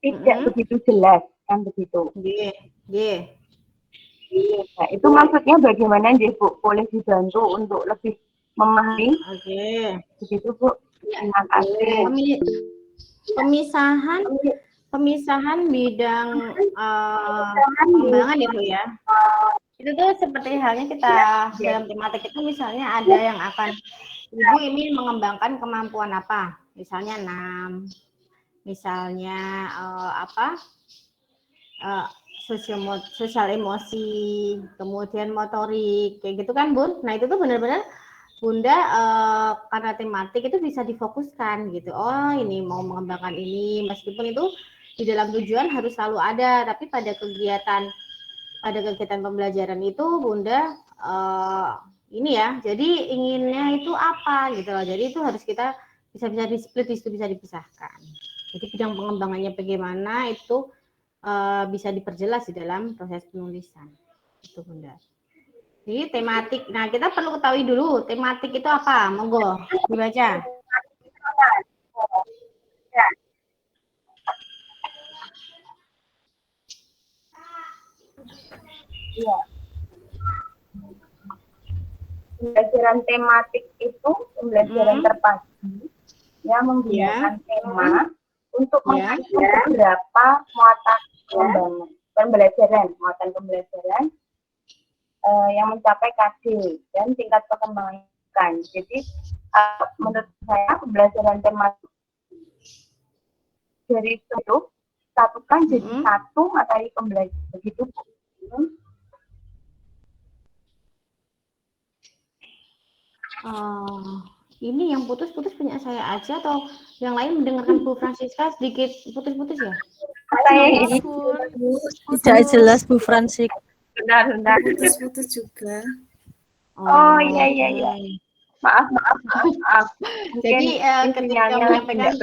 tidak begitu jelas kan begitu. Nah, itu maksudnya bagaimana Bu? Boleh dibantu untuk lebih memahami? Begitu Bu. Terima kasih. Pemisahan bidang pengembangan ya Bu ya. Itu tuh seperti halnya kita dalam tematik itu misalnya ada yang akan Ibu ini mengembangkan kemampuan apa? Misalnya 6, misalnya sosial emosi, kemudian motorik, kayak gitu kan Bun. Nah itu tuh benar-benar Bunda karena tematik itu bisa difokuskan gitu. Oh ini mau mengembangkan ini, meskipun itu di dalam tujuan harus selalu ada, tapi pada kegiatan pembelajaran itu Bunda ini ya, jadi inginnya itu apa gitu loh. Jadi itu harus kita bisa di-split, bisa dipisahkan. Jadi bidang pengembangannya bagaimana itu bisa diperjelas di dalam proses penulisan. Itu Bunda. Jadi tematik. Nah, kita perlu ketahui dulu tematik itu apa. Monggo dibaca. Iya. Pembelajaran tematik itu pembelajaran terpadu yang menggunakan tema untuk mengajar beberapa muatan pembelajaran yang mencapai KD dan tingkat perkembangan. Jadi menurut saya pembelajaran tematik dari itu satukan jadi satu materi pembelajaran begitu. Ini yang putus-putus punya saya aja atau yang lain mendengarkan Bu Francisca sedikit putus-putus ya? Tidak jelas Bu Fransik. Benar. Putus-putus juga. Oh iya. Maaf. Jadi ketika menyampaikan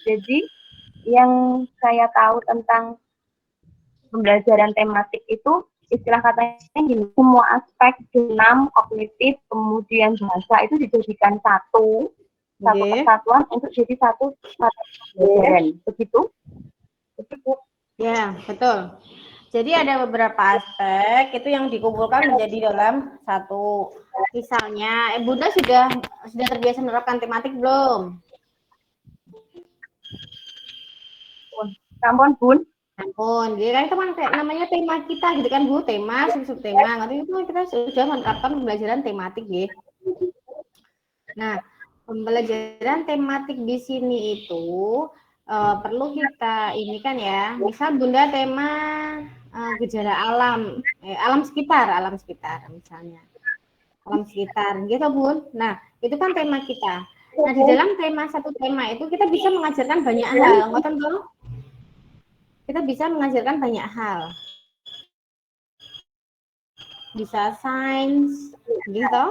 Jadi yang saya tahu tentang pembelajaran tematik itu istilah katanya gini, semua aspek genam, kognitif, kemudian bahasa itu dijadikan satu kesatuan untuk jadi satu pembelajaran. Begitu? Ya, betul. Jadi ada beberapa aspek itu yang dikumpulkan menjadi dalam satu. Misalnya, Bunda sudah terbiasa menerapkan tematik belum? Sampun, Bun. Ampun, jadi kan itu kan namanya tema kita gitu kan Bu, tema, subtema, nanti itu kita sudah menerapkan pembelajaran tematik ya. Nah, pembelajaran tematik di sini itu perlu kita ini kan ya, misal Bunda tema gejala alam sekitar misalnya, alam sekitar gitu Bun. Nah, itu kan tema kita. Nah, di dalam satu tema itu kita bisa mengajarkan banyak hal, ngoten toh? Kita bisa mengajarkan banyak hal. Bisa sains, gitu.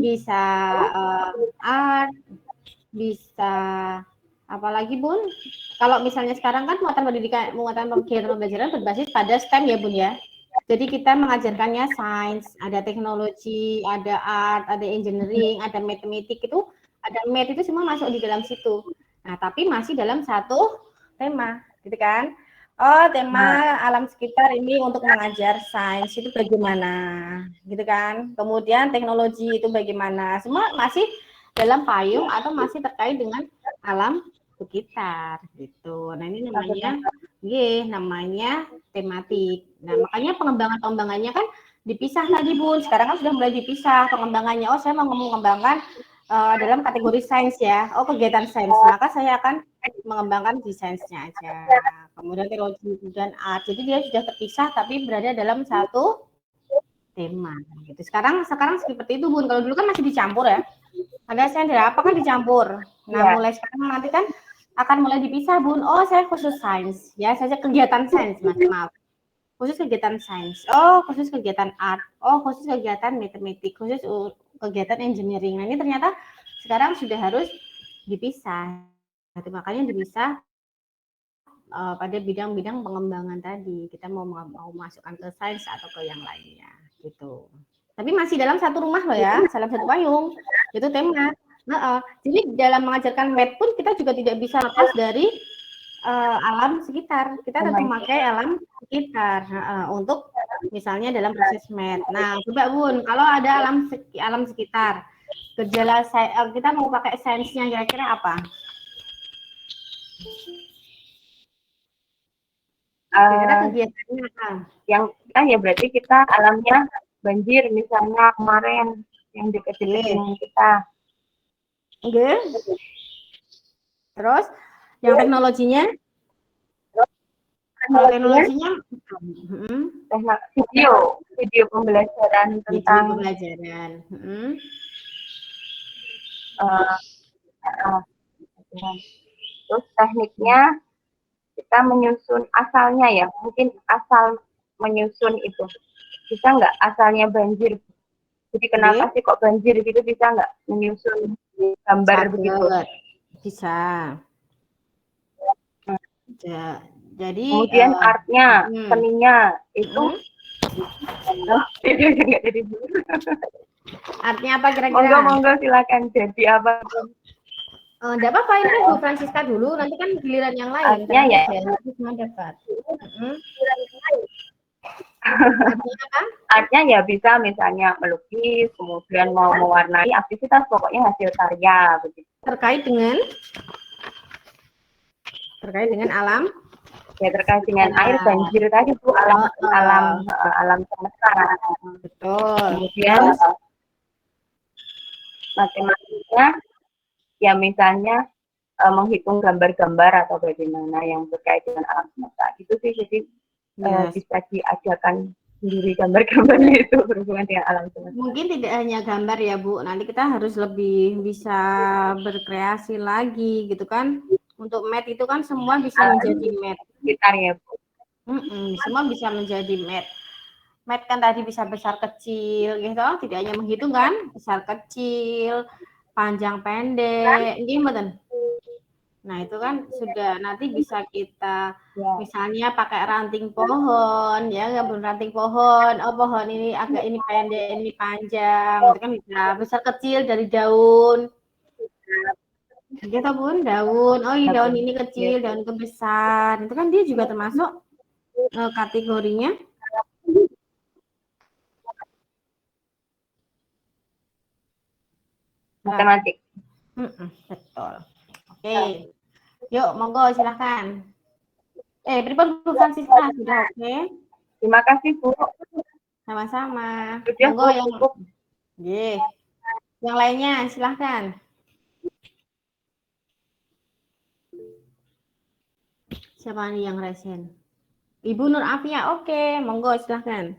Bisa art, bisa apalagi Bun? Kalau misalnya sekarang kan muatan kegiatan pembelajaran berbasis pada STEM ya Bun ya. Jadi kita mengajarkannya sains, ada teknologi, ada art, ada engineering, ada matematik itu, ada math itu semua masuk di dalam situ. Nah, tapi masih dalam satu tema, gitu kan? Oh, tema alam sekitar ini untuk mengajar sains itu bagaimana, gitu kan? Kemudian teknologi itu bagaimana? Semua masih dalam payung atau masih terkait dengan alam sekitar, gitu. Nah, ini namanya tematik. Nah, makanya pengembangannya kan dipisah tadi Bun. Sekarang kan sudah mulai dipisah pengembangannya. Oh, saya mau mengembangkan dalam kategori sains ya. Oh, kegiatan sains. Maka saya akan mengembangkan di sainsnya aja. Kemudian teknologi dan art. Jadi dia sudah terpisah tapi berada dalam satu tema. Gitu. Sekarang seperti itu Bun. Kalau dulu kan masih dicampur ya. Ada sendiri apa kan dicampur. Nah, mulai sekarang nanti kan akan mulai dipisah Bun. Oh, saya khusus sains. Ya, saya kegiatan sains, Mas. Maaf. Khusus kegiatan sains. Oh, khusus kegiatan art. Oh, khusus kegiatan matematik. Khusus kegiatan engineering. Nah, ini ternyata sekarang sudah harus dipisah. Makanya dipisah pada bidang-bidang pengembangan tadi. Kita mau masukkan ke sains atau ke yang lainnya. Gitu. Tapi masih dalam satu rumah loh ya, dalam satu payung. Itu tema. Jadi dalam mengajarkan math pun kita juga tidak bisa lepas dari alam sekitar. Kita tetap memakai alam sekitar untuk misalnya dalam proses math. Nah, coba Bun, kalau ada alam sekitar, gejala kita mau pakai sainsnya kira-kira apa? Kira-kira kegiatannya apa? Yang kita ya berarti kita alamnya banjir misalnya kemarin yang dekat-dekat dengan kita. Oke. Terus yang teknologinya? Kalau teknologinya video pembelajaran tentang pembelajaran. Terus tekniknya kita menyusun asalnya ya, mungkin asal menyusun itu bisa nggak asalnya banjir? Jadi kenapa sih kok banjir gitu, bisa nggak menyusun gambar begitu? Bisa. Jadi kemudian artnya, seninya itu artinya apa kira-kira? Monggo silakan, jadi apa? Enggak apa-apa, ini kan Bu Francisca dulu, nanti kan giliran yang lain. Artinya ya. Semua dapat. Artinya ya bisa misalnya melukis, kemudian mau mewarnai aktivitas, pokoknya hasil karya begitu. Terkait dengan alam? Ya terkait dengan air, banjir tadi itu alam semesta. Betul. Kemudian matematikanya ya misalnya menghitung gambar-gambar atau bagaimana yang terkait dengan alam semesta itu sih, jadi bisa diajarkan sendiri gambar-gambar itu berhubungan dengan alam semesta. Mungkin tidak hanya gambar ya Bu, nanti kita harus lebih bisa berkreasi lagi gitu kan. Untuk math itu kan semua bisa menjadi math. Sekitar ya Bu. Semua bisa menjadi math. Math kan tadi bisa besar kecil gitu, tidak hanya menghitung kan, besar kecil, panjang pendek, gimana? Nah itu kan sudah nanti bisa kita misalnya pakai ranting pohon, ya gabung ranting pohon. Oh pohon ini agak ini pendek, ini panjang, itu kan bisa besar kecil dari daun. Gitu Bun, daun. Oh ini daun ini kecil, daun itu besar. Itu kan dia juga termasuk kategorinya. Matematik. Betul. Oke. Yuk, monggo silahkan. Pripun Bu Francisca sudah oke? Terima kasih Bu. Sama-sama. Sudah Monggo yang cukup. Yang lainnya silahkan. Siapa nih yang resen? Ibu Nur Afia, oke, monggo silahkan.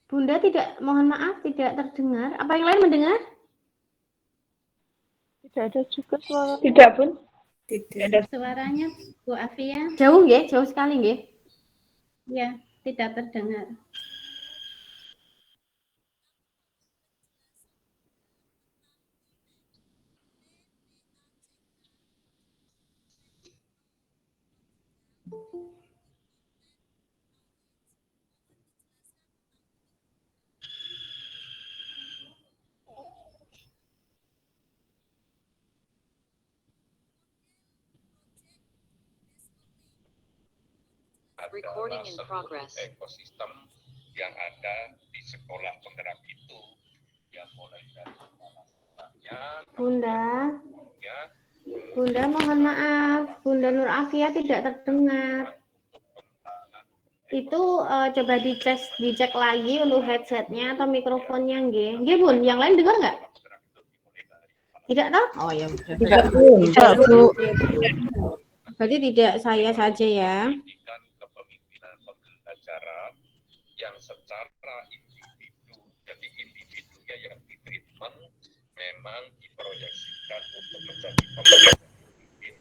Bunda tidak, mohon maaf, tidak terdengar. Apa yang lain mendengar? Tidak ada juga suara. Tidak Bun. Tidak ada Suaranya Bu Afia. Jauh nggih, jauh sekali nggih. Ya, tidak terdengar. Recording in progress. Ekosistem yang ada di sekolah penggerak itu, yang mulai dari Bunda mohon maaf, Bunda Nur Afia tidak terdengar. Itu coba dicek lagi untuk headsetnya atau mikrofonnya nggih. Nggih Bun, yang lain dengar nggak? Tidak tahu? Oh ya, Tidak Bu. Berarti tidak saya saja ya. Kepemimpinan pembelajaran yang secara individu, jadi individunya yang ditreatment memang diproyeksikan untuk menjadi pemimpin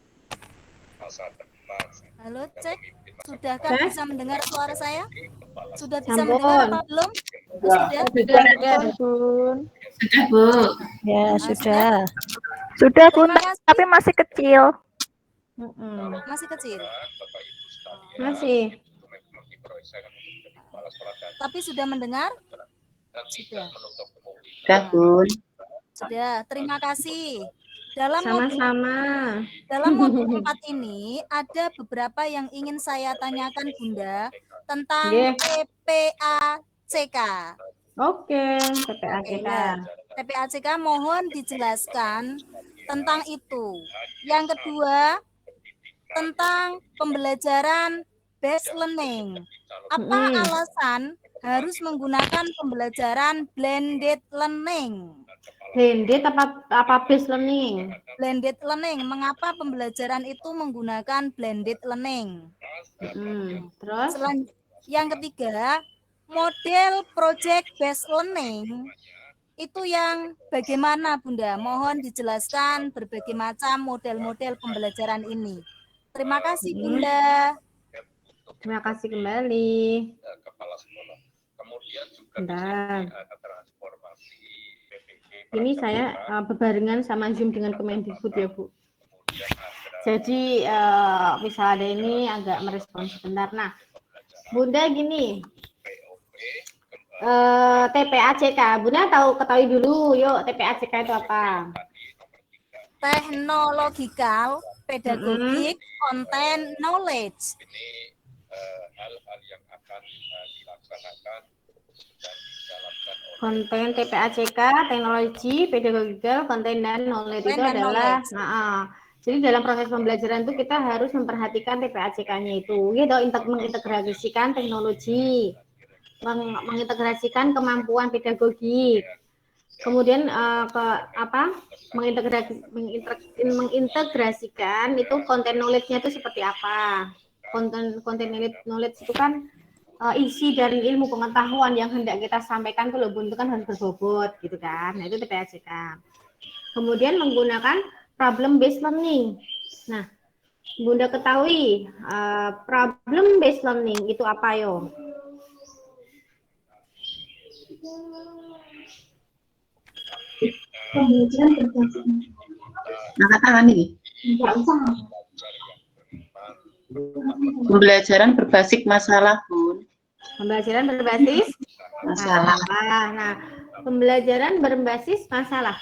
masa depan. Halo, cek. Sudahkah bisa mendengar suara saya? Sudah bisa Sampun. mendengar apa belum? Sudah. Sudah, Bu. Ya, sudah. Sudah Bun, Terima kasih. tapi masih kecil. Masih kecil. Bapak Ibu sekalian, Masih. itu memang diproyeksikan untuk menjadi kepala sekolah dan Tapi sudah mendengar? tidak Sudah. menutup kemungkinan Sudah, Bun. Sudah. Terima kasih. Dalam modul Sama-sama. Dalam modul 4 ini ada beberapa yang ingin saya tanyakan Bunda tentang Nggih. TPACK. Oke, Oke, TPACK. ya. TPACK mohon dijelaskan tentang itu. Yang kedua, tentang pembelajaran based learning. Apa alasan harus menggunakan pembelajaran blended learning? Blended apa based learning? Blended learning, mengapa pembelajaran itu menggunakan blended learning? Terus? Yang ketiga, model project based learning itu yang bagaimana Bunda? Mohon dijelaskan berbagai macam model-model pembelajaran ini. Terima kasih Bunda. Terima kasih kembali. kepala sekolah. Kemudian juga di Bentar. sini ada transformasi PPG. Ini saya berbarengan sama Zoom dengan Kemendikbud ya, Bu. Kemudian ada Jadi bisa ada ini agak merespon sebentar. Nah, Bunda gini, TPACK, Bunda ketahui dulu, yuk TPACK itu apa? Technological, Pedagogic, Content, Knowledge. ini hal-hal yang akan dilaksanakan dan dijalankan oleh Konten TPACK, teknologi, pedagogical, konten dan knowledge itu Content dan adalah, jadi dalam proses pembelajaran itu kita harus memperhatikan TPACK-nya itu, gitu, mengintegrasikan teknologi, mengintegrasikan kemampuan pedagogik, kemudian mengintegrasikan itu konten knowledge-nya itu seperti apa. Konten knowledge itu kan isi dari ilmu pengetahuan yang hendak kita sampaikan ke Bun, itu kan harus berbobot gitu kan. Nah, itu TPACK. Kemudian menggunakan problem based learning. Nah, Bunda ketahui problem based learning itu apa yo? Angkat tangan nih. Pembelajaran berbasis masalah, Bun. Pembelajaran berbasis Masalah. Nah, pembelajaran berbasis masalah.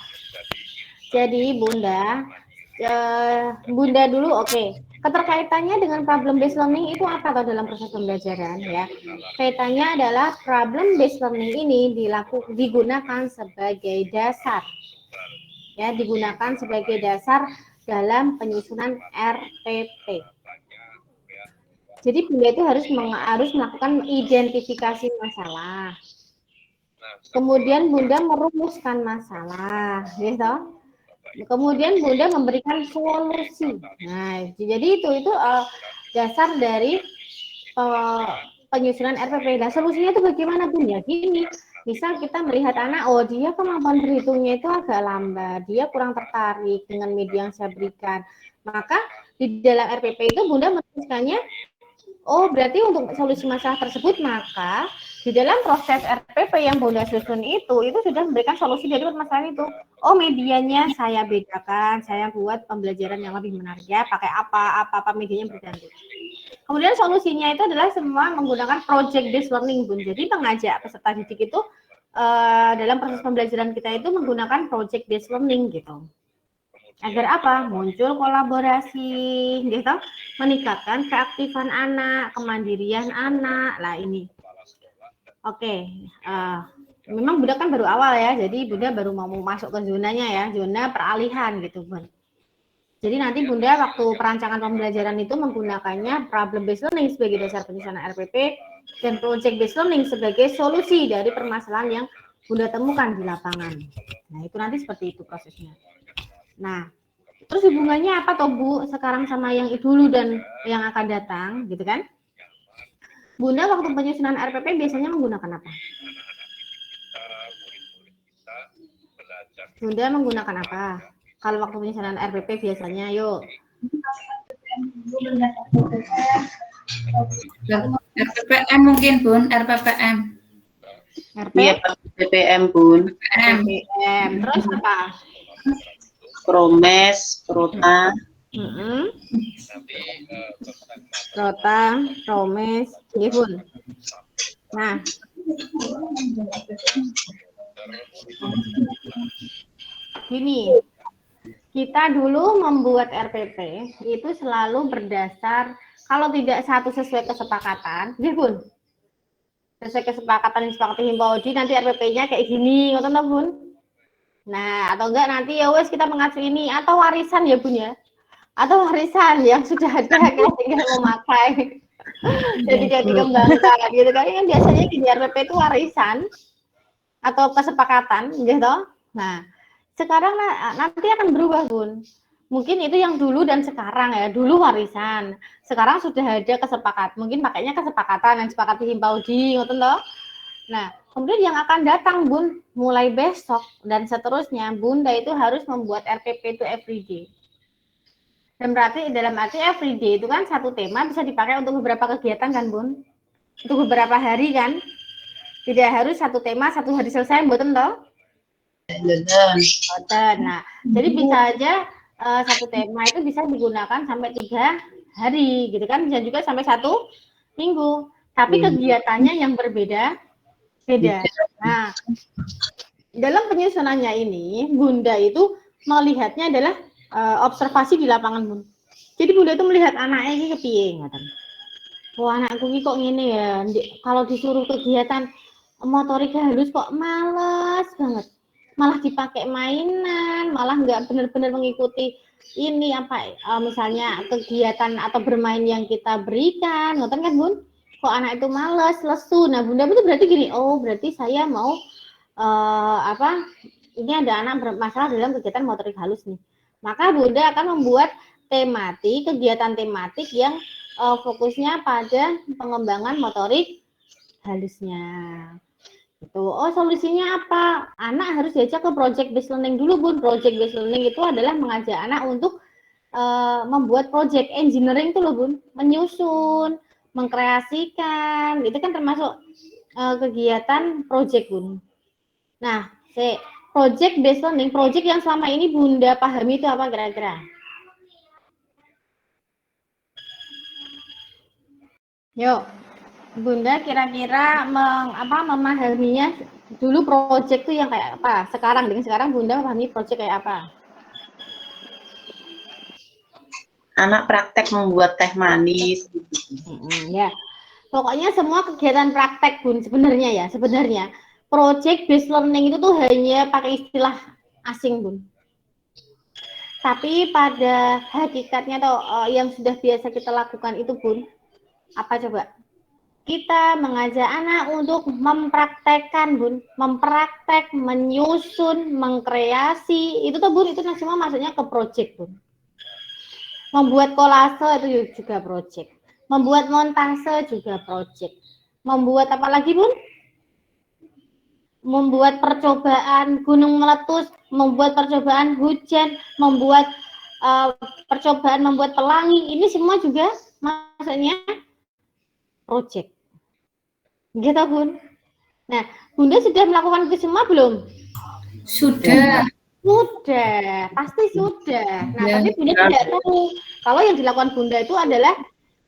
Jadi Bunda dulu, oke. Keterkaitannya dengan problem based learning itu apa toh dalam proses pembelajaran ya? Kaitannya adalah problem based learning ini digunakan sebagai dasar. Ya, digunakan sebagai dasar dalam penyusunan RPP. Jadi Bunda itu harus melakukan identifikasi masalah. Kemudian Bunda merumuskan masalah, gitu. Kemudian Bunda memberikan solusi. Nah, jadi itu dasar dari penyusunan RPP. Nah, solusinya itu bagaimana Bunda? Gini, misal kita melihat anak, dia kemampuan berhitungnya itu agak lambat, dia kurang tertarik dengan media yang saya berikan. Maka di dalam RPP itu Bunda menuliskannya, berarti untuk solusi masalah tersebut, maka di dalam proses RPP yang Bunda susun itu sudah memberikan solusi dari permasalahan itu. Medianya saya bedakan, saya buat pembelajaran yang lebih menarik ya, pakai apa medianya berganti. Kemudian solusinya itu adalah semua menggunakan project based learning, Bun. Jadi pengajak peserta didik itu dalam proses pembelajaran kita itu menggunakan project based learning gitu. Agar apa? Muncul kolaborasi, gitu, meningkatkan keaktifan anak, kemandirian anak. Lah ini. Oke, memang Bunda kan baru awal ya, jadi Bunda baru mau masuk ke zonanya ya, zona peralihan gitu, Bun. Jadi nanti Bunda waktu perancangan pembelajaran itu menggunakannya problem based learning sebagai dasar penyusunan RPP dan project based learning sebagai solusi dari permasalahan yang Bunda temukan di lapangan. Nah, itu nanti seperti itu prosesnya. Nah, terus hubungannya apa toh Bu sekarang sama yang dulu dan yang akan datang, gitu kan? Bunda waktu penyusunan RPP biasanya menggunakan apa? Bunda menggunakan apa? Kalau waktu penyusunan RPP biasanya, yuk. RPPM mungkin Bun, RPPM. RP, Iya, PPM, Bun. PPM. Terus apa? Promes, Prota. Nanti tentang Rota, Promes, nggih, Bun. Nah, gini, kita dulu membuat RPP itu selalu berdasar, kalau tidak satu sesuai kesepakatan, nggih, Bun. Sesuai kesepakatan yang disepakati Himpauji, nanti RPP-nya kayak gini, ngoten to, Bun. Nah, atau enggak nanti ya wes kita mengacu ini, atau warisan ya, Bun ya. Atau warisan yang sudah ada kita tinggal memakai. Jadi kayak dikembangkan gitu kan. Kan biasanya di RPP itu warisan atau kesepakatan gitu. Nah, sekarang nanti akan berubah, Bun. Mungkin itu yang dulu dan sekarang ya. Dulu warisan, sekarang sudah ada kesepakatan. Mungkin pakainya kesepakatan yang disepakati Himpauji, ngoten toh. Nah, kemudian yang akan datang, Bun, mulai besok dan seterusnya, Bunda itu harus membuat RPP itu everyday. Dan berarti dalam arti everyday itu kan satu tema bisa dipakai untuk beberapa kegiatan kan, Bun? Untuk beberapa hari kan? Tidak harus satu tema satu hari selesai, mboten toh? Nah, jadi bisa aja satu tema itu bisa digunakan sampai 3 hari, gitu kan? Bisa juga sampai 1 minggu. Tapi kegiatannya yang beda. Nah, dalam penyusunannya ini, Bunda itu melihatnya adalah observasi di lapangan, Bun. Jadi Bunda itu melihat anaknya ini kepiye, ngoten. Wah, anakku ini kok ngene ya. Kalau disuruh kegiatan motorik halus kok males banget. Malah dipakai mainan, malah nggak benar-benar mengikuti ini apa misalnya kegiatan atau bermain yang kita berikan, ngoten kan, Bun? Kok anak itu males, lesu. Nah, Bunda itu berarti gini, oh berarti saya mau ini ada anak bermasalah dalam kegiatan motorik halus nih. Maka Bunda akan membuat kegiatan tematik yang fokusnya pada pengembangan motorik halusnya. Gitu. Oh, solusinya apa? Anak harus diajak ke project based learning dulu, Bun. Project based learning itu adalah mengajak anak untuk membuat project engineering itu loh, Bun. Menyusun, mengkreasikan, itu kan termasuk kegiatan project, Bun. Nah, project based learning, project yang selama ini Bunda pahami itu apa kira-kira? Yuk, Bunda kira-kira memahaminya dulu project itu yang kayak apa? Sekarang Bunda memahami project kayak apa? Anak praktek membuat teh manis. Ya, pokoknya semua kegiatan praktek, Bun, sebenarnya project based learning itu tuh hanya pakai istilah asing, Bun. Tapi pada hakikatnya yang sudah biasa kita lakukan itu, Bun, apa coba? Kita mengajak anak untuk mempraktekkan, Bun, menyusun, mengkreasi, itu tuh, Bun, itu semua masuknya ke project, Bun. Membuat kolase itu juga project. Membuat montase juga project. Membuat apa lagi, Bun? Membuat percobaan gunung meletus, membuat percobaan hujan, membuat percobaan membuat pelangi, ini semua juga maksudnya project. Gitu, Bun. Nah, Bunda sudah melakukan itu semua belum? Sudah. Pasti sudah. Nah, tapi Bunda tidak tahu kalau yang dilakukan Bunda itu adalah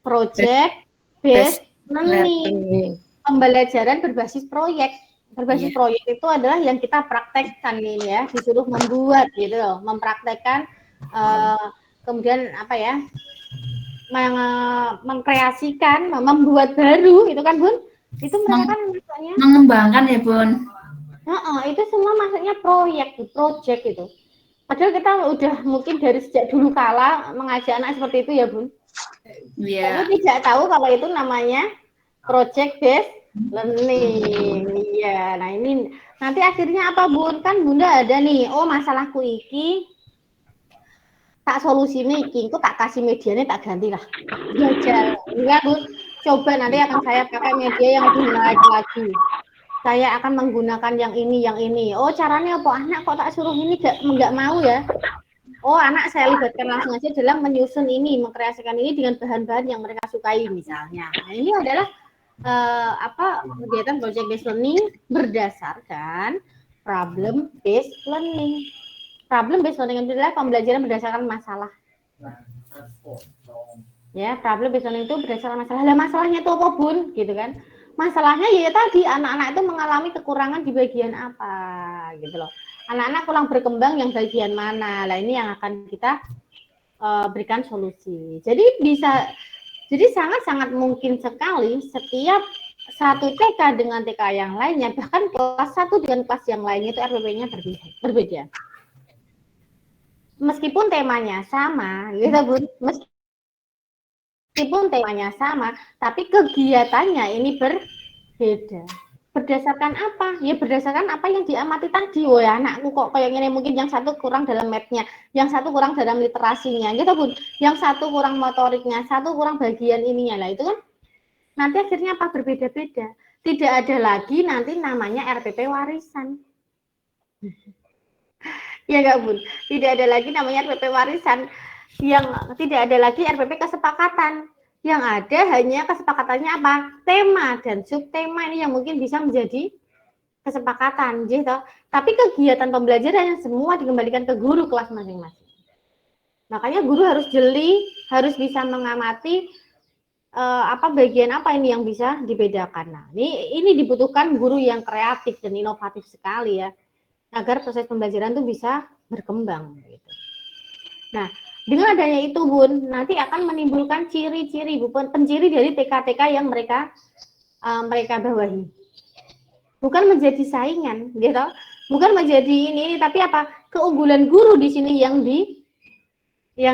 project based learning, pembelajaran berbasis proyek. Berbasis proyek itu adalah yang kita praktekkan ini ya, disuruh membuat gitu loh, mempraktekkan kemudian mengkreasikan, membuat baru gitu kan, Bun? Itu mereka kan maksudnya mengembangkan ya, Bun. Itu semua maksudnya project itu. Padahal kita udah mungkin dari sejak dulu kala mengajak anak seperti itu ya, Bun. Iya. Tapi tidak tahu kalau itu namanya project based learning. Iya. Nah, ini nanti akhirnya apa, Bun? Kan Bunda ada nih, oh masalahku iki tak solusinya iki, kok tak kasih medianya tak ganti lah. Belajar. Enggak, Bun. Coba nanti akan saya pakai media yang lebih menarik lagi. Saya akan menggunakan yang ini. Oh, caranya apa? Anak kok tak suruh ini nggak mau ya? Oh, anak saya libatkan langsung aja dalam menyusun ini, mengkreasikan ini dengan bahan-bahan yang mereka sukai misalnya. Nah, ini adalah kegiatan project based learning berdasarkan problem based learning. Problem based learning adalah pembelajaran berdasarkan masalah. Ya, problem based learning itu berdasarkan masalah. Lah masalahnya itu apa, Bun? Gitu kan. Masalahnya ya tadi anak-anak itu mengalami kekurangan di bagian apa gitu loh. Anak-anak kurang berkembang yang bagian mana. Lah ini yang akan kita berikan solusi. Jadi sangat-sangat mungkin sekali setiap satu TK dengan TK yang lainnya, bahkan kelas 1 dengan kelas yang lainnya itu RPP-nya berbeda. Meskipun temanya sama, gitu Bun. Meskipun temanya sama, tapi kegiatannya ini berbeda. Berdasarkan apa? Ya berdasarkan apa yang diamati tadi. Oh ya, anakku kok kayak gini, mungkin yang satu kurang dalam math-nya, yang satu kurang dalam literasinya, gitu Bun. Yang satu kurang motoriknya, satu kurang bagian ininya. Lah itu kan nanti akhirnya apa? Berbeda-beda. Tidak ada lagi nanti namanya RPP warisan. Ya enggak Bun? Tidak ada lagi namanya RPP warisan. Yang tidak ada lagi RPP kesepakatan. Yang ada hanya kesepakatannya apa? Tema dan subtema ini yang mungkin bisa menjadi kesepakatan, gitu. Tapi kegiatan pembelajaran yang semua dikembalikan ke guru kelas masing-masing. Makanya guru harus jeli, harus bisa mengamati bagian apa ini yang bisa dibedakan. Nah, ini dibutuhkan guru yang kreatif dan inovatif sekali ya, agar proses pembelajaran itu bisa berkembang. Gitu. Nah, dengan adanya itu Bun, nanti akan menimbulkan ciri-ciri, penciri dari TK-TK yang mereka bawahi. Bukan menjadi saingan, gitu. Bukan menjadi ini, tapi apa? Keunggulan guru di sini yang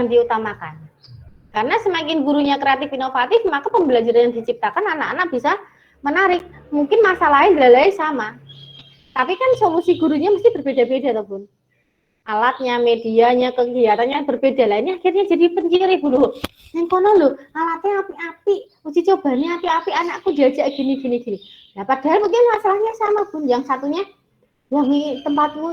diutamakan. Karena semakin gurunya kreatif inovatif, maka pembelajaran yang diciptakan anak-anak bisa menarik. Mungkin masalahnya gelalai sama, tapi kan solusi gurunya mesti berbeda-beda, toh Bun. Alatnya, medianya, kegiatannya berbeda. Lah ini akhirnya jadi penciri dulu. Yang kono lho, alatnya api-api, uji cobanya api-api, anakku diajak gini. Nah, padahal mungkin masalahnya sama Bun. Yang satunya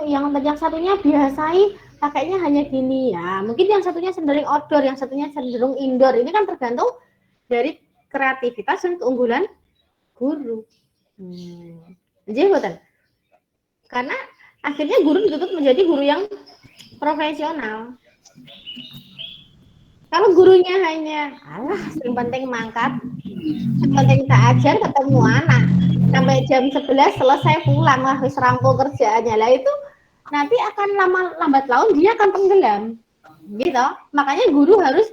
yang satunya biasai pakainya hanya gini ya. Mungkin yang satunya cenderung outdoor, yang satunya cenderung indoor. Ini kan tergantung dari kreativitas dan keunggulan guru. Jadi betul. Karena akhirnya guru dituntut menjadi guru yang profesional. Kalau gurunya hanya yang penting mangkat, yang penting tak ajar ketemu anak sampai jam 11 selesai pulang, wis rampung kerjaannya. Lah itu nanti akan lambat laun dia akan tenggelam. Gitu. Makanya guru harus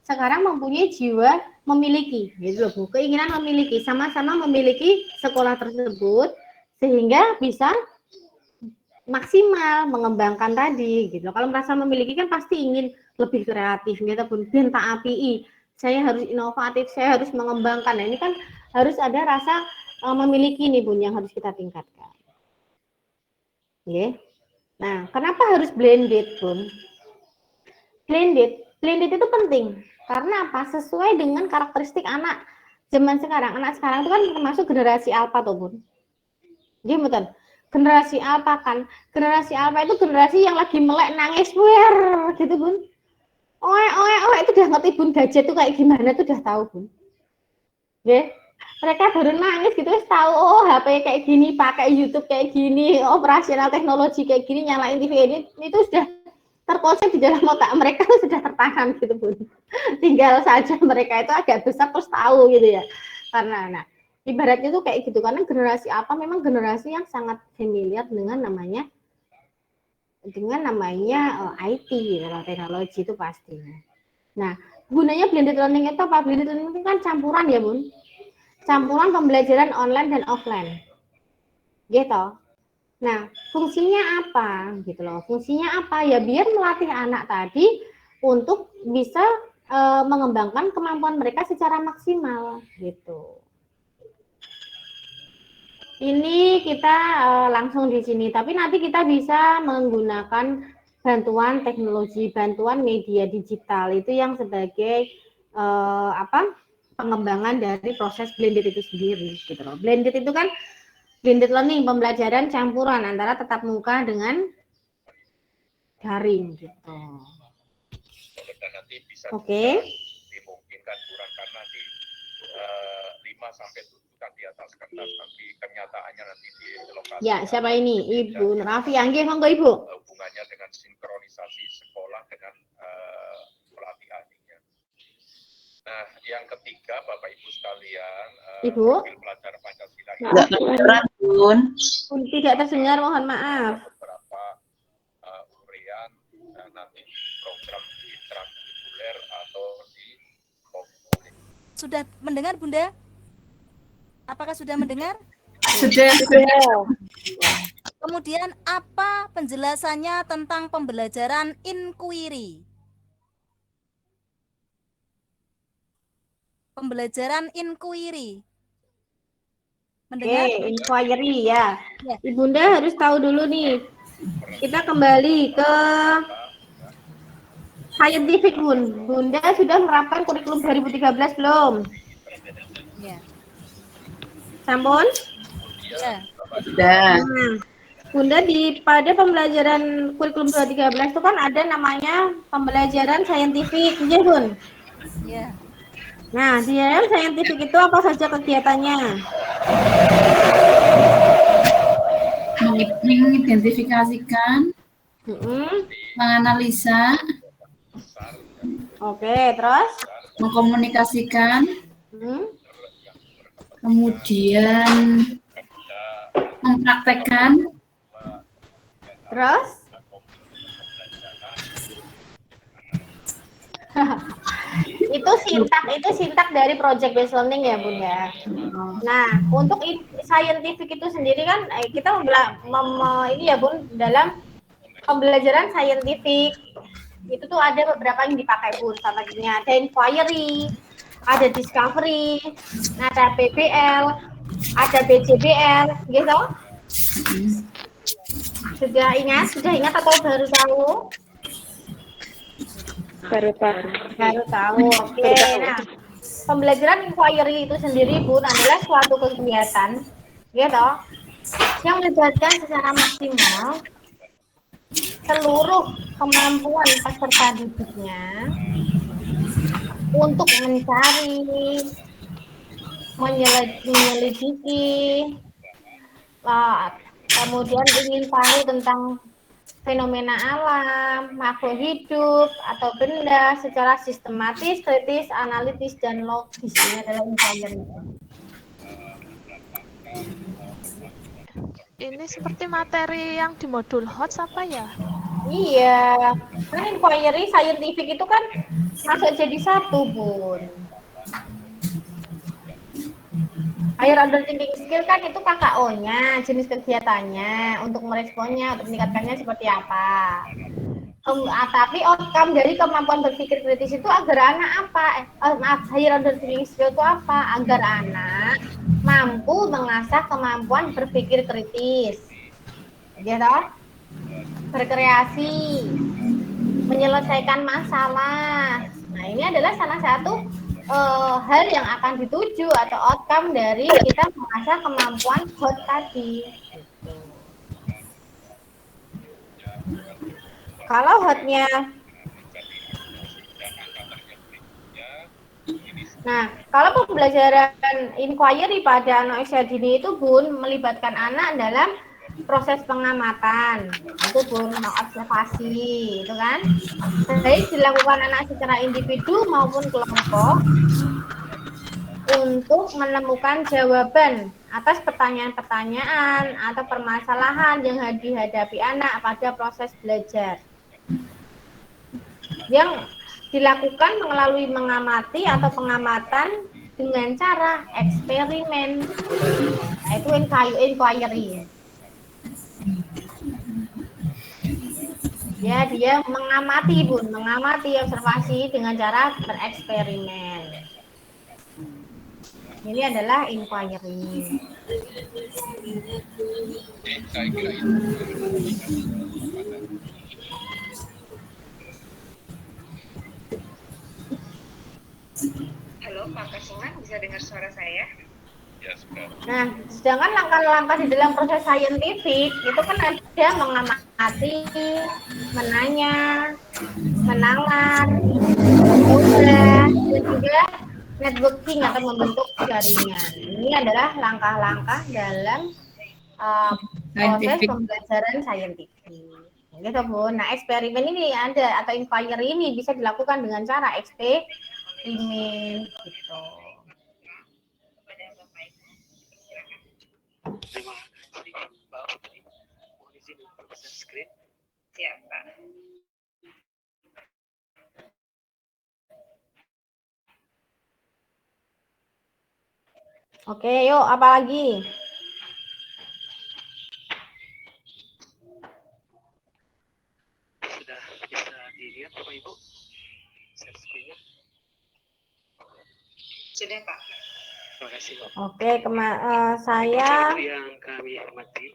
sekarang mempunyai jiwa memiliki, gitu loh Bu. Keinginan memiliki, sama-sama memiliki sekolah tersebut sehingga bisa maksimal mengembangkan tadi gitu. Kalau merasa memiliki kan pasti ingin lebih kreatif gitu Bun. Ben tak API. Saya harus inovatif, saya harus mengembangkan. Nah, ini kan harus ada rasa memiliki nih Bun yang harus kita tingkatkan. Oke. Nah, kenapa harus blended Bun? Blended itu penting. Karena apa? Sesuai dengan karakteristik anak zaman sekarang. Anak sekarang itu kan termasuk generasi alpha tuh Bun. Iya betul. Generasi alpha kan, generasi alpha itu generasi yang lagi melek nangis gitu Bun. Oe itu udah ngerti Bun, gadget tuh kayak gimana tuh udah tahu Bun. Ya, mereka baru nangis gitu tahu oh HP kayak gini, pakai YouTube kayak gini, operasional teknologi kayak gini, nyalain TV ini itu sudah terkonsep di dalam otak mereka tuh sudah tertanam gitu Bun. Tinggal saja mereka itu agak besar terus tahu gitu ya. Karena ibaratnya tuh kayak gitu, karena generasi apa memang generasi yang sangat familiar dengan namanya IT gitu, teknologi itu pasti. Nah, gunanya blended learning itu apa? Blended learning itu kan campuran ya Bun, campuran pembelajaran online dan offline, gitu. Nah, fungsinya apa? Gitu loh. Fungsinya apa ya? Biar melatih anak tadi untuk bisa mengembangkan kemampuan mereka secara maksimal, gitu. Ini kita langsung di sini, tapi nanti kita bisa menggunakan bantuan teknologi, bantuan media digital itu yang sebagai pengembangan dari proses blended itu sendiri, gitu loh. Blended itu kan blended learning, pembelajaran campuran antara tatap muka dengan daring, gitu. Nanti bisa Oke. dimungkinkan kurang karena nanti 5 sampai 7 tuliskan di atas kertas, tapi kenyataannya nanti di lokasi. Ya, siapa ini? Ibu Rafi. Nggih, monggo Ibu. Hubungannya dengan sinkronisasi sekolah dengan pelatih ahlinya. Nah, yang ketiga, Bapak Ibu sekalian, Ibu? profil pelajar Pancasila ini Enggak kedengeran, Bun. Tidak terdengar, mohon maaf. beberapa uraian nanti program intrakurikuler atau di komunitas. Sudah mendengar Bunda? Apakah sudah mendengar? Sudah. Kemudian apa penjelasannya tentang pembelajaran inquiry? Pembelajaran inquiry. Mendengar? Oke, inquiry ya. Ya. Ibunda harus tahu dulu nih. Kita kembali ke scientific, Bun. Bunda sudah menerapkan kurikulum 2013 belum? Ya. Sampun? Ya. Sudah. Nah, Bunda pada pembelajaran kurikulum 2013 itu kan ada namanya pembelajaran saintifik, ya Bun? Ya. Nah, di dalam saintifik itu apa saja kegiatannya? Mengidentifikasikan, menganalisa, Oke, terus? mengkomunikasikan, kemudian mempraktekkan, Terus? itu sintak dari project based learning ya Bun ya. Nah, untuk scientific itu sendiri kan kita ini ya Bun, dalam pembelajaran scientific itu tuh ada beberapa yang dipakai Bun. Contohnya ada inquiry, ada discovery, ada PBL, ada BJBL, gitu. Sudah ingat atau baru tahu? Baru tahu. Oke. Nah, pembelajaran inquiry itu sendiri Bun adalah suatu kegiatan, gitu, yang melibatkan secara maksimal seluruh kemampuan peserta didiknya untuk mencari, menyelidiki, kemudian ingin tahu tentang fenomena alam, makhluk hidup, atau benda secara sistematis, kritis, analitis, dan logis. Ini adalah inquiry. Ini seperti materi yang di modul HOTS apa ya? Iya, kan inquiry scientific itu kan masuk jadi satu, Bun. Higher order thinking skill kan itu KKO-nya, jenis kegiatannya, untuk meresponnya, untuk meningkatkannya seperti apa. Tapi outcome dari kemampuan berpikir kritis itu agar anak apa? Higher order thinking skill itu apa? Agar anak mampu mengasah kemampuan berpikir kritis, gitu, berkreasi, menyelesaikan masalah. Nah, ini adalah salah satu hal yang akan dituju atau outcome dari kita mengasah kemampuan HOT tadi. Kalau HOT-nya, nah, kalau pembelajaran inquiry pada anak usia dini itu Bun melibatkan anak dalam proses pengamatan, itu Bun, observasi, itu kan, baik dilakukan anak secara individu maupun kelompok untuk menemukan jawaban atas pertanyaan-pertanyaan atau permasalahan yang dihadapi anak pada proses belajar, yang dilakukan melalui mengamati atau pengamatan dengan cara eksperimen, itu inquiry. Ya, dia mengamati Bun, mengamati observasi dengan cara bereksperimen. Ini adalah inquiry. Saya kira itu. Halo Pak Kasuman, bisa dengar suara saya? Ya, sudah. Nah, sedangkan langkah-langkah di dalam proses saintifik itu kan ada mengamati, menanya, menalar, dan juga networking atau membentuk jaringan. Ini adalah langkah-langkah dalam proses pembelajaran saintifik. Gitu, Bu. Nah, eksperimen ini ada atau inquiry ini bisa dilakukan dengan cara eksperimen gitu. Terima kasih, Mbak Putri. Mohon izin untuk share screen. Siap, Pak. Oke, yuk apa lagi? Sudah bisa dilihat Bapak Ibu? Share screen-nya. Sudah, Pak. Terima kasih, Pak. Oke, saya yang kami hormati,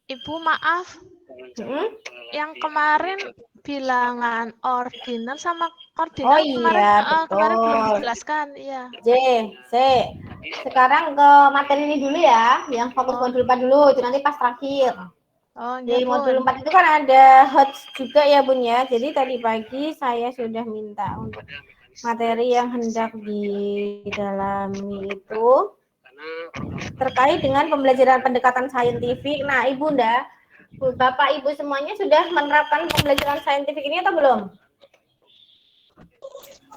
Ibu maaf, yang kemarin bilangan ordiner sama koordinat kemarin belum dijelaskan, iya. J, C. Sekarang ke materi ini dulu ya, yang fokus modul 4 dulu, itu nanti pas terakhir. Di modul 4 itu kan ada HOTS juga ya Bun ya. Jadi tadi pagi saya sudah minta untuk materi yang hendak didalami itu terkait dengan pembelajaran pendekatan saintifik. Nah, Ibunda, Bapak Ibu semuanya sudah menerapkan pembelajaran saintifik ini atau belum?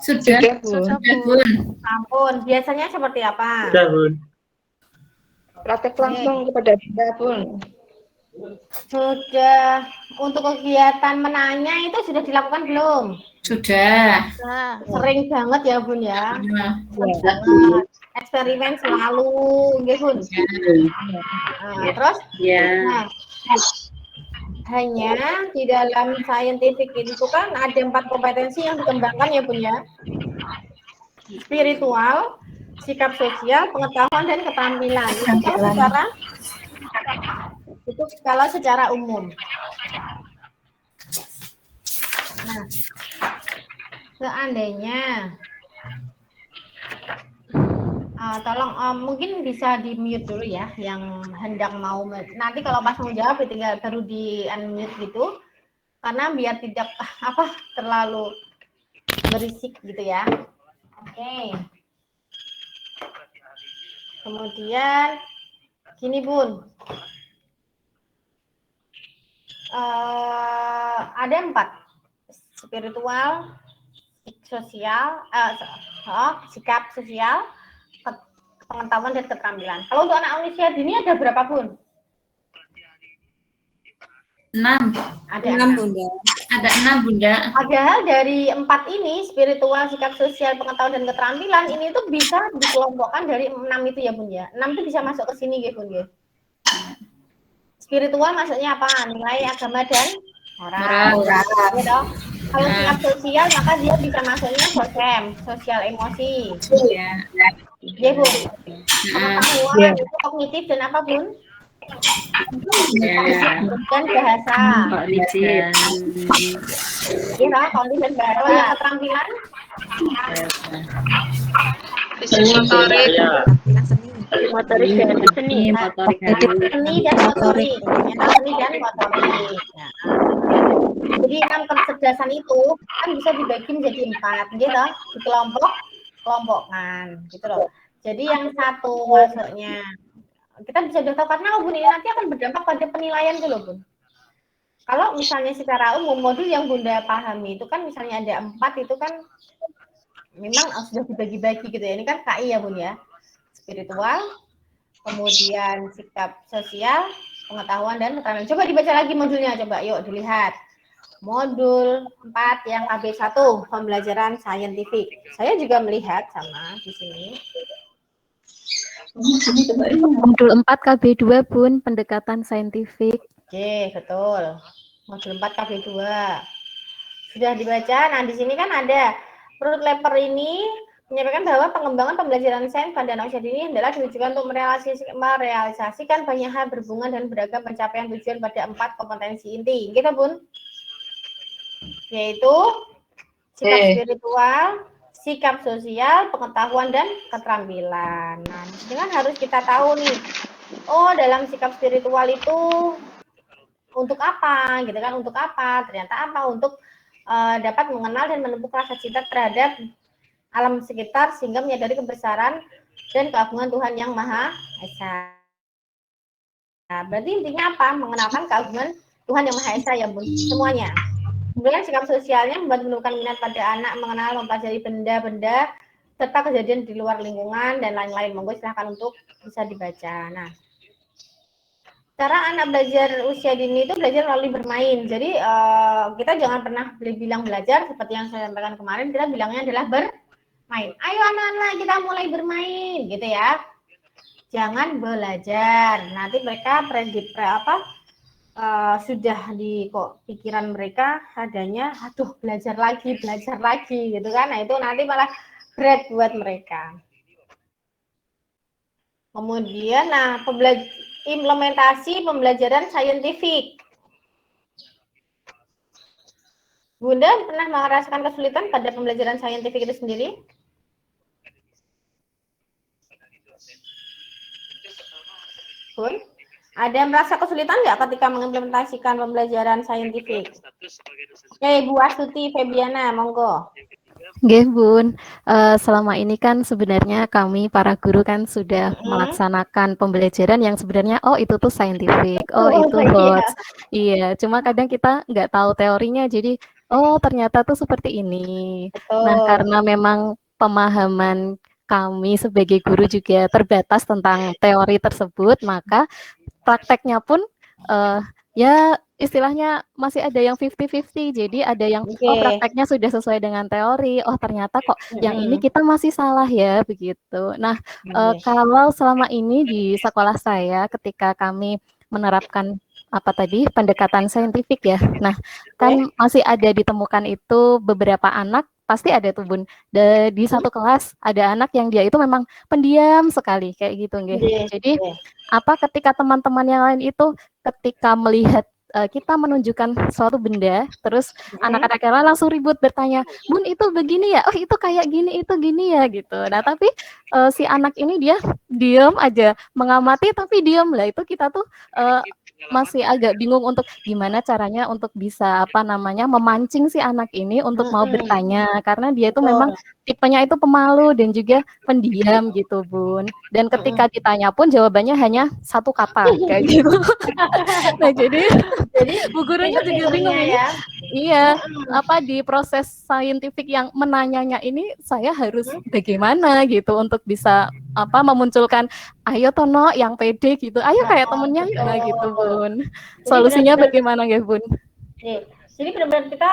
Sudah, Bun. Ampun, biasanya seperti apa? Sudah, Bun. Praktek langsung kepada Bunda, Bun. Sudah. Untuk kegiatan menanya itu sudah dilakukan belum? Sudah. Sering banget ya Bun ya. Eksperimen selalu, gitu Bun. Nah, terus? Nah, hanya di dalam saintifik itu kan ada 4 kompetensi yang dikembangkan ya Bun ya. Spiritual, sikap sosial, pengetahuan dan keterampilan. Itu kalau secara umum. Nah, seandainya tolong mungkin bisa di mute dulu ya yang hendak mau, nanti kalau pas mau jawab tinggal baru di unmute gitu karena biar tidak terlalu berisik gitu ya. Oke. Kemudian gini Bun, ada 4: spiritual, sosial, sikap sosial, pengetahuan dan keterampilan. Kalau untuk anak usia dini ada berapa Bun? 6. Ada 6 Bunda. Ada 6 Bunda. Padahal dari 4 ini, spiritual, sikap sosial, pengetahuan dan keterampilan, ini tuh bisa dikelompokkan dari 6 itu ya Bun ya. 6 itu bisa masuk ke sini ya Bun ya. Spiritual maksudnya apa? Nilai agama dan moral. Gitu. Kalau sikap sosial maka dia bisa masuknya sosial emosi. Iya Bu. Pengetahuan itu kognitif dan apa Bun? Dan bahasa. Iya, kognitif dan bahasa. Kalau yang keterampilan? Motorik dan seni. Seni dan motorik. Seni dan motorik. Jadi 6 kecerdasan itu kan bisa dibagi menjadi 4, gitu, dikelompokkan, gitu loh. Jadi yang satu maksudnya kita bisa tahu karena Bun ini nanti akan berdampak pada penilaian dulu Bun. Kalau misalnya secara umum modul yang Bunda pahami itu kan misalnya ada 4 itu kan memang sudah dibagi-bagi gitu ya. Ini kan KI ya Bun ya. Spiritual, kemudian sikap sosial, pengetahuan dan keterampilan. Coba dibaca lagi modulnya, coba yuk dilihat. Modul 4 yang KB1, pembelajaran saintifik. Saya juga melihat sama di sini. Modul 4 KB2 Bun, pendekatan saintifik. Oke, betul. Modul 4 KB2. Sudah dibaca. Nah, di sini kan ada Ruth Lepper ini menyampaikan bahwa pengembangan pembelajaran sains pada anak usia dini adalah ditujukan untuk merealisasikan banyak hal berhubungan dan beragam pencapaian tujuan pada 4 kompetensi inti. Gitu, Bun. Yaitu sikap spiritual, sikap sosial, pengetahuan dan keterampilan. Nah, ini kan harus kita tahu nih. Oh, dalam sikap spiritual itu untuk apa? Gitu kan? Untuk apa? Ternyata apa? Untuk dapat mengenal dan menempuh rasa cinta terhadap alam sekitar sehingga menyadari kebesaran dan keagungan Tuhan yang Maha Esa. Nah, berarti intinya apa? Mengenalkan keagungan Tuhan yang Maha Esa ya Bun, semuanya. Kemudian sikap sosialnya membuat menumbuhkan minat pada anak mengenal, mempelajari benda-benda serta kejadian di luar lingkungan dan lain-lain. Monggo silahkan untuk bisa dibaca. Nah, cara anak belajar usia dini itu belajar melalui bermain. Jadi kita jangan pernah bilang belajar seperti yang saya sampaikan kemarin. Kita bilangnya adalah bermain. Ayo anak-anak kita mulai bermain, gitu ya. Jangan belajar. Nanti mereka sudah di pikiran mereka adanya, aduh belajar lagi, gitu kan. Nah itu nanti malah berat buat mereka. Kemudian, nah implementasi pembelajaran saintifik. Bunda pernah merasakan kesulitan pada pembelajaran saintifik itu sendiri? Bun, ada yang merasa kesulitan nggak ketika mengimplementasikan pembelajaran saintifik? Oke, Bu Astuti Febiana, monggo. Nggih, Bun. Selama ini kan sebenarnya kami para guru kan sudah melaksanakan pembelajaran yang sebenarnya itu tuh scientific, itu HOTS. Iya, cuma kadang kita nggak tahu teorinya, jadi ternyata tuh seperti ini. Nah, karena memang pemahaman kami sebagai guru juga terbatas tentang teori tersebut, maka prakteknya pun ya istilahnya masih ada yang 50-50. Jadi ada yang prakteknya sudah sesuai dengan teori, ternyata kok yang ini kita masih salah ya, begitu. Nah, kalau selama ini di sekolah saya ketika kami menerapkan pendekatan saintifik ya. Nah, kan masih ada ditemukan itu beberapa anak, pasti ada tuh Bun. Di satu kelas ada anak yang dia itu memang pendiam sekali kayak gitu nggih. Jadi ketika teman-teman yang lain itu ketika melihat kita menunjukkan suatu benda, terus anak-anak yang lain langsung ribut bertanya, Bun itu begini ya, itu kayak gini, itu gini ya gitu. Nah tapi si anak ini dia diam aja, mengamati tapi diam lah. Itu kita tuh masih agak bingung untuk gimana caranya untuk bisa memancing si anak ini untuk mau bertanya, karena dia itu memang tipenya itu pemalu dan juga pendiam gitu Bun. Dan ketika ditanya pun jawabannya hanya satu kata kayak gitu. Nah jadi bu gurunya juga bingung ya. Iya, di proses saintifik yang menanyanya ini saya harus bagaimana gitu untuk bisa memunculkan ayo Tono yang pede gitu, ayo kayak temennya gitu Bun. Solusinya bagaimana ya Bun? Jadi benar-benar kita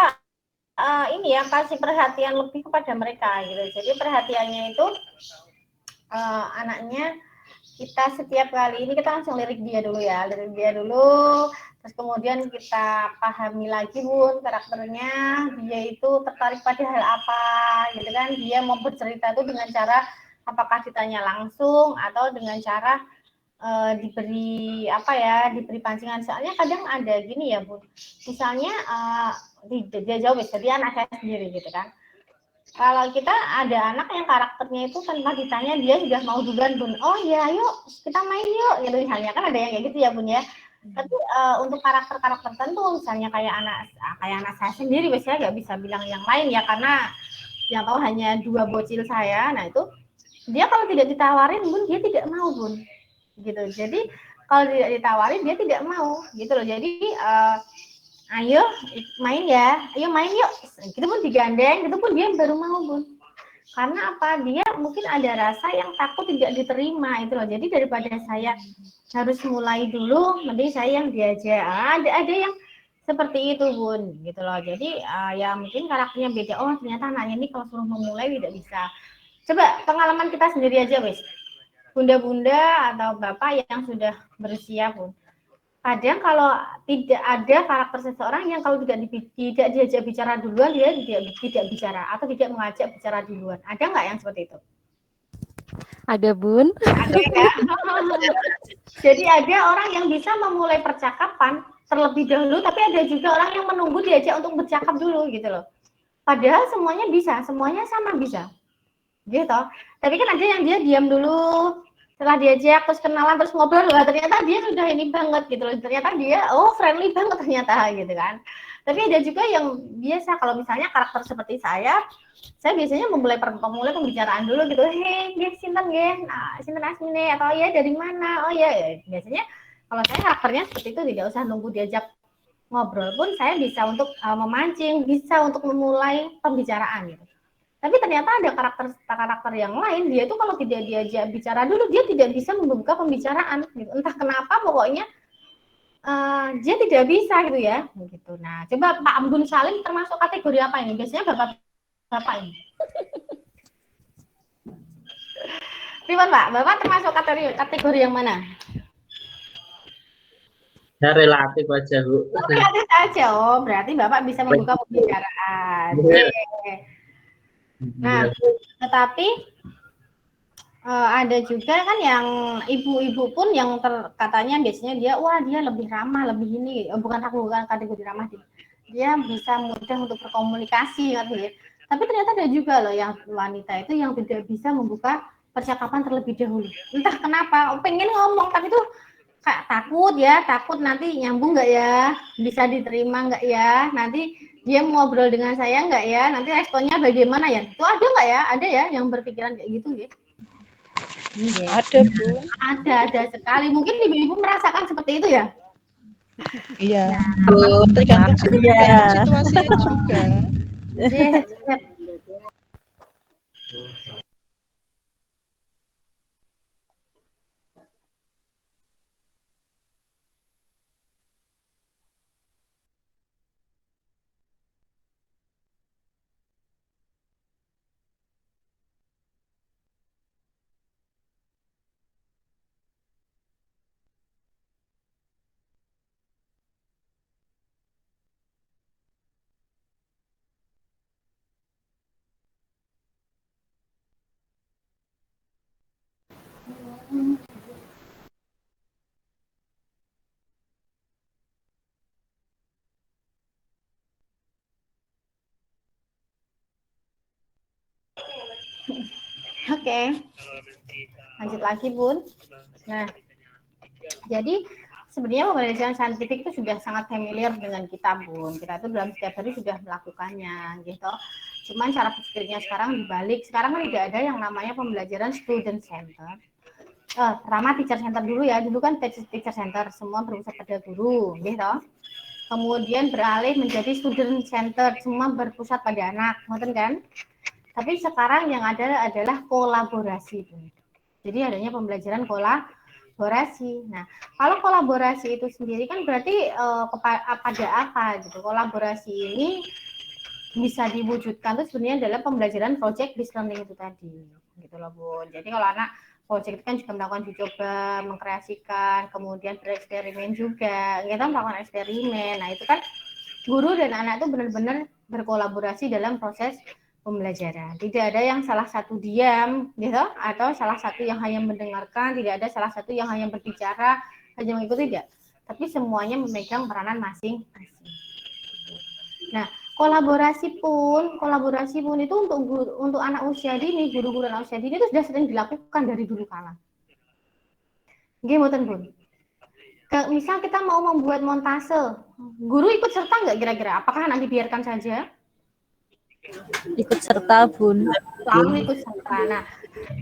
kasih perhatian lebih kepada mereka gitu. Jadi perhatiannya itu anaknya kita setiap kali ini kita langsung lirik dia dulu, terus kemudian kita pahami lagi Bun karakternya, dia itu tertarik pada hal apa gitu kan, dia mau bercerita itu dengan cara apakah ditanya langsung atau dengan cara diberi pancingan. Soalnya kadang ada gini ya Bun, misalnya dia jawab, jadi anak saya sendiri gitu kan. Kalau kita ada anak yang karakternya itu tanpa ditanya dia sudah mau duluan Bun, oh ya yuk kita main yuk gitu misalnya, kan ada yang kayak gitu ya Bun ya. Tapi untuk karakter-karakter tertentu misalnya kayak anak saya sendiri biasanya nggak bisa bilang yang lain ya, karena yang tahu hanya 2 bocil saya. Nah itu dia kalau tidak ditawarin Bun dia tidak mau Bun gitu. Jadi kalau tidak ditawarin dia tidak mau gitu loh. Jadi ayo main ya, ayo main yuk gitu pun digandeng, gitu pun dia baru mau Bun. Karena apa? Dia mungkin ada rasa yang takut tidak diterima itu loh. Jadi daripada saya harus mulai dulu, mending saya yang diajak. Ada yang seperti itu Bun gitu loh. Jadi ya mungkin karakternya beda. Oh ternyata anaknya ini kalau suruh memulai tidak bisa. Coba pengalaman kita sendiri aja wes, bunda-bunda atau bapak yang sudah berusia Bun. Kadang kalau tidak ada karakter seseorang yang kalau tidak diajak bicara duluan, dia tidak bicara atau tidak mengajak bicara duluan. Ada nggak yang seperti itu? Ada Bun. Ada ya. Jadi ada orang yang bisa memulai percakapan terlebih dahulu, tapi ada juga orang yang menunggu diajak untuk bercakap dulu gitu loh. Padahal semuanya bisa, semuanya sama bisa. Gitu. Tapi kan ada yang dia diam dulu, setelah diajak terus kenalan terus ngobrol, ternyata dia sudah ini banget gitu loh. Ternyata dia friendly banget ternyata gitu kan. Tapi ada juga yang biasa kalau misalnya karakter seperti saya biasanya memulai pembicaraan dulu gitu. Hei, dia sinten nggih? Sinten asmine atau ya dari mana? Oh ya, biasanya kalau saya karakternya seperti itu, tidak usah nunggu diajak ngobrol pun saya bisa untuk memancing, bisa untuk memulai pembicaraan gitu. Tapi ternyata ada karakter yang lain, dia itu kalau tidak diajak bicara dulu, dia tidak bisa membuka pembicaraan gitu. Entah kenapa pokoknya dia tidak bisa gitu ya. Gitu. Nah, coba Pak Abdul Salim termasuk kategori apa ini? Biasanya Bapak ini. Gimana Pak? Bapak termasuk kategori yang mana? Ya relatif aja, Bu. Relatif aja. Oh, berarti Bapak bisa membuka pembicaraan. Nah, tetapi ada juga kan yang ibu-ibu pun yang katanya biasanya dia lebih ramah, lebih ini, bukan kategori ramah, dia bisa mudah untuk berkomunikasi kan ya. Tapi ternyata ada juga loh yang wanita itu yang tidak bisa membuka percakapan terlebih dahulu. Entah kenapa, pengen ngomong tapi tuh kayak takut nanti nyambung nggak ya, bisa diterima nggak ya, nanti dia ngobrol dengan saya nggak ya, nanti responnya bagaimana ya. Itu ada nggak ya? Ada ya yang berpikiran kayak gitu ya? Ada, Bu. Ada sekali. Mungkin ibu-ibu merasakan seperti itu ya? Iya. Tergantung situasinya juga. Oke. Lanjut lagi, Bun. Nah, jadi sebenarnya pembelajaran saintifik itu sudah sangat familiar dengan kita, Bun. Kita itu dalam setiap hari sudah melakukannya, gitu. Cuman cara pikirnya sekarang dibalik. Sekarang kan tidak ada yang namanya pembelajaran student center. Pertama teacher center dulu ya. Dulu kan teacher center, semua berpusat pada guru, gitu. Kemudian beralih menjadi student center, semua berpusat pada anak, ngoten kan? Tapi sekarang yang ada adalah kolaborasi. Jadi adanya pembelajaran kolaborasi. Nah, kalau kolaborasi itu sendiri kan berarti pada apa gitu. Kolaborasi ini bisa diwujudkan itu sebenarnya adalah pembelajaran project based learning itu tadi. Gitu loh, Bu. Jadi kalau anak project itu kan juga melakukan uji coba, mengkreasikan, kemudian bereksperimen juga. Kita melakukan eksperimen. Nah, itu kan guru dan anak itu benar-benar berkolaborasi dalam proses pembelajaran. Tidak ada yang salah satu diam, gitu, atau salah satu yang hanya mendengarkan, tidak ada salah satu yang hanya berbicara, hanya mengikuti, tidak. Tapi semuanya memegang peranan masing-masing. Nah, kolaborasi pun itu untuk anak usia dini, guru-guru anak usia dini itu sudah sering dilakukan dari dulu kala. Gimana, Bun? Misal kita mau membuat montase, guru ikut serta nggak kira-kira? Apakah anak dibiarkan saja? Ikut serta, Bun. Selalu ikut serta. Nah,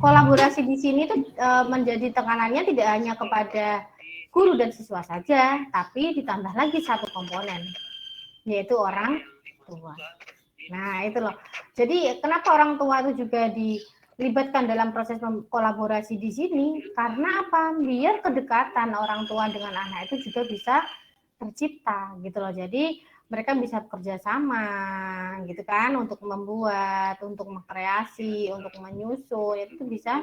kolaborasi di sini tuh menjadi tekanannya tidak hanya kepada guru dan siswa saja, tapi ditambah lagi satu komponen, yaitu orang tua. Nah, itu loh. Jadi kenapa orang tua itu juga dilibatkan dalam proses kolaborasi di sini? Karena apa? Biar kedekatan orang tua dengan anak itu juga bisa tercipta, gitu loh. Jadi mereka bisa bekerja sama gitu kan, untuk membuat, untuk mengkreasi, untuk menyusun, itu bisa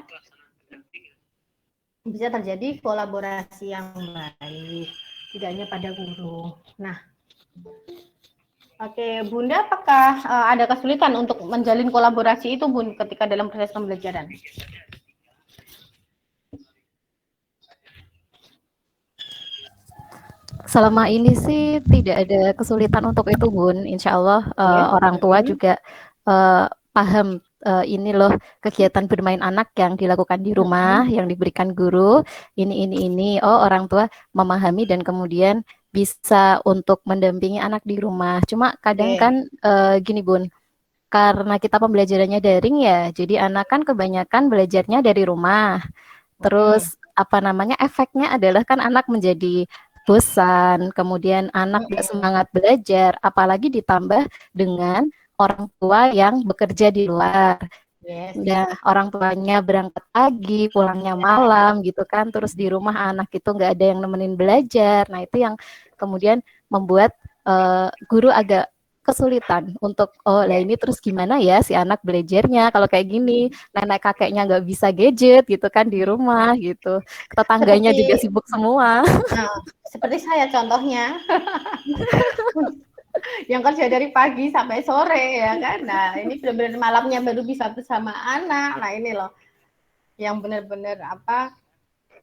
terjadi kolaborasi yang baik, tidak hanya pada guru. Nah, oke, Bunda, apakah ada kesulitan untuk menjalin kolaborasi itu, Bun, ketika dalam proses pembelajaran? Selama ini sih tidak ada kesulitan untuk itu, Bun. Insya Allah orang tua juga paham ini loh kegiatan bermain anak yang dilakukan di rumah, yang diberikan guru, ini. Oh, orang tua memahami dan kemudian bisa untuk mendampingi anak di rumah. Cuma kadang Oke. kan gini Bun, karena kita pembelajarannya daring ya, jadi anak kan kebanyakan belajarnya dari rumah. Terus apa namanya efeknya adalah kan anak menjadi bosan, kemudian anak gak semangat belajar, apalagi ditambah dengan orang tua yang bekerja di luar. Yes. Nah, orang tuanya berangkat pagi, pulangnya malam gitu kan, terus di rumah anak itu nggak ada yang nemenin belajar. Nah, itu yang kemudian membuat guru agak kesulitan untuk lah ini terus gimana ya si anak belajarnya kalau kayak gini, nenek kakeknya nggak bisa gadget gitu kan di rumah gitu, tetangganya juga sibuk semua. Nah, seperti saya contohnya. Yang kerja dari pagi sampai sore ya kan. Nah, ini benar-benar malamnya baru bisa bersama anak. Nah, ini loh yang benar-benar apa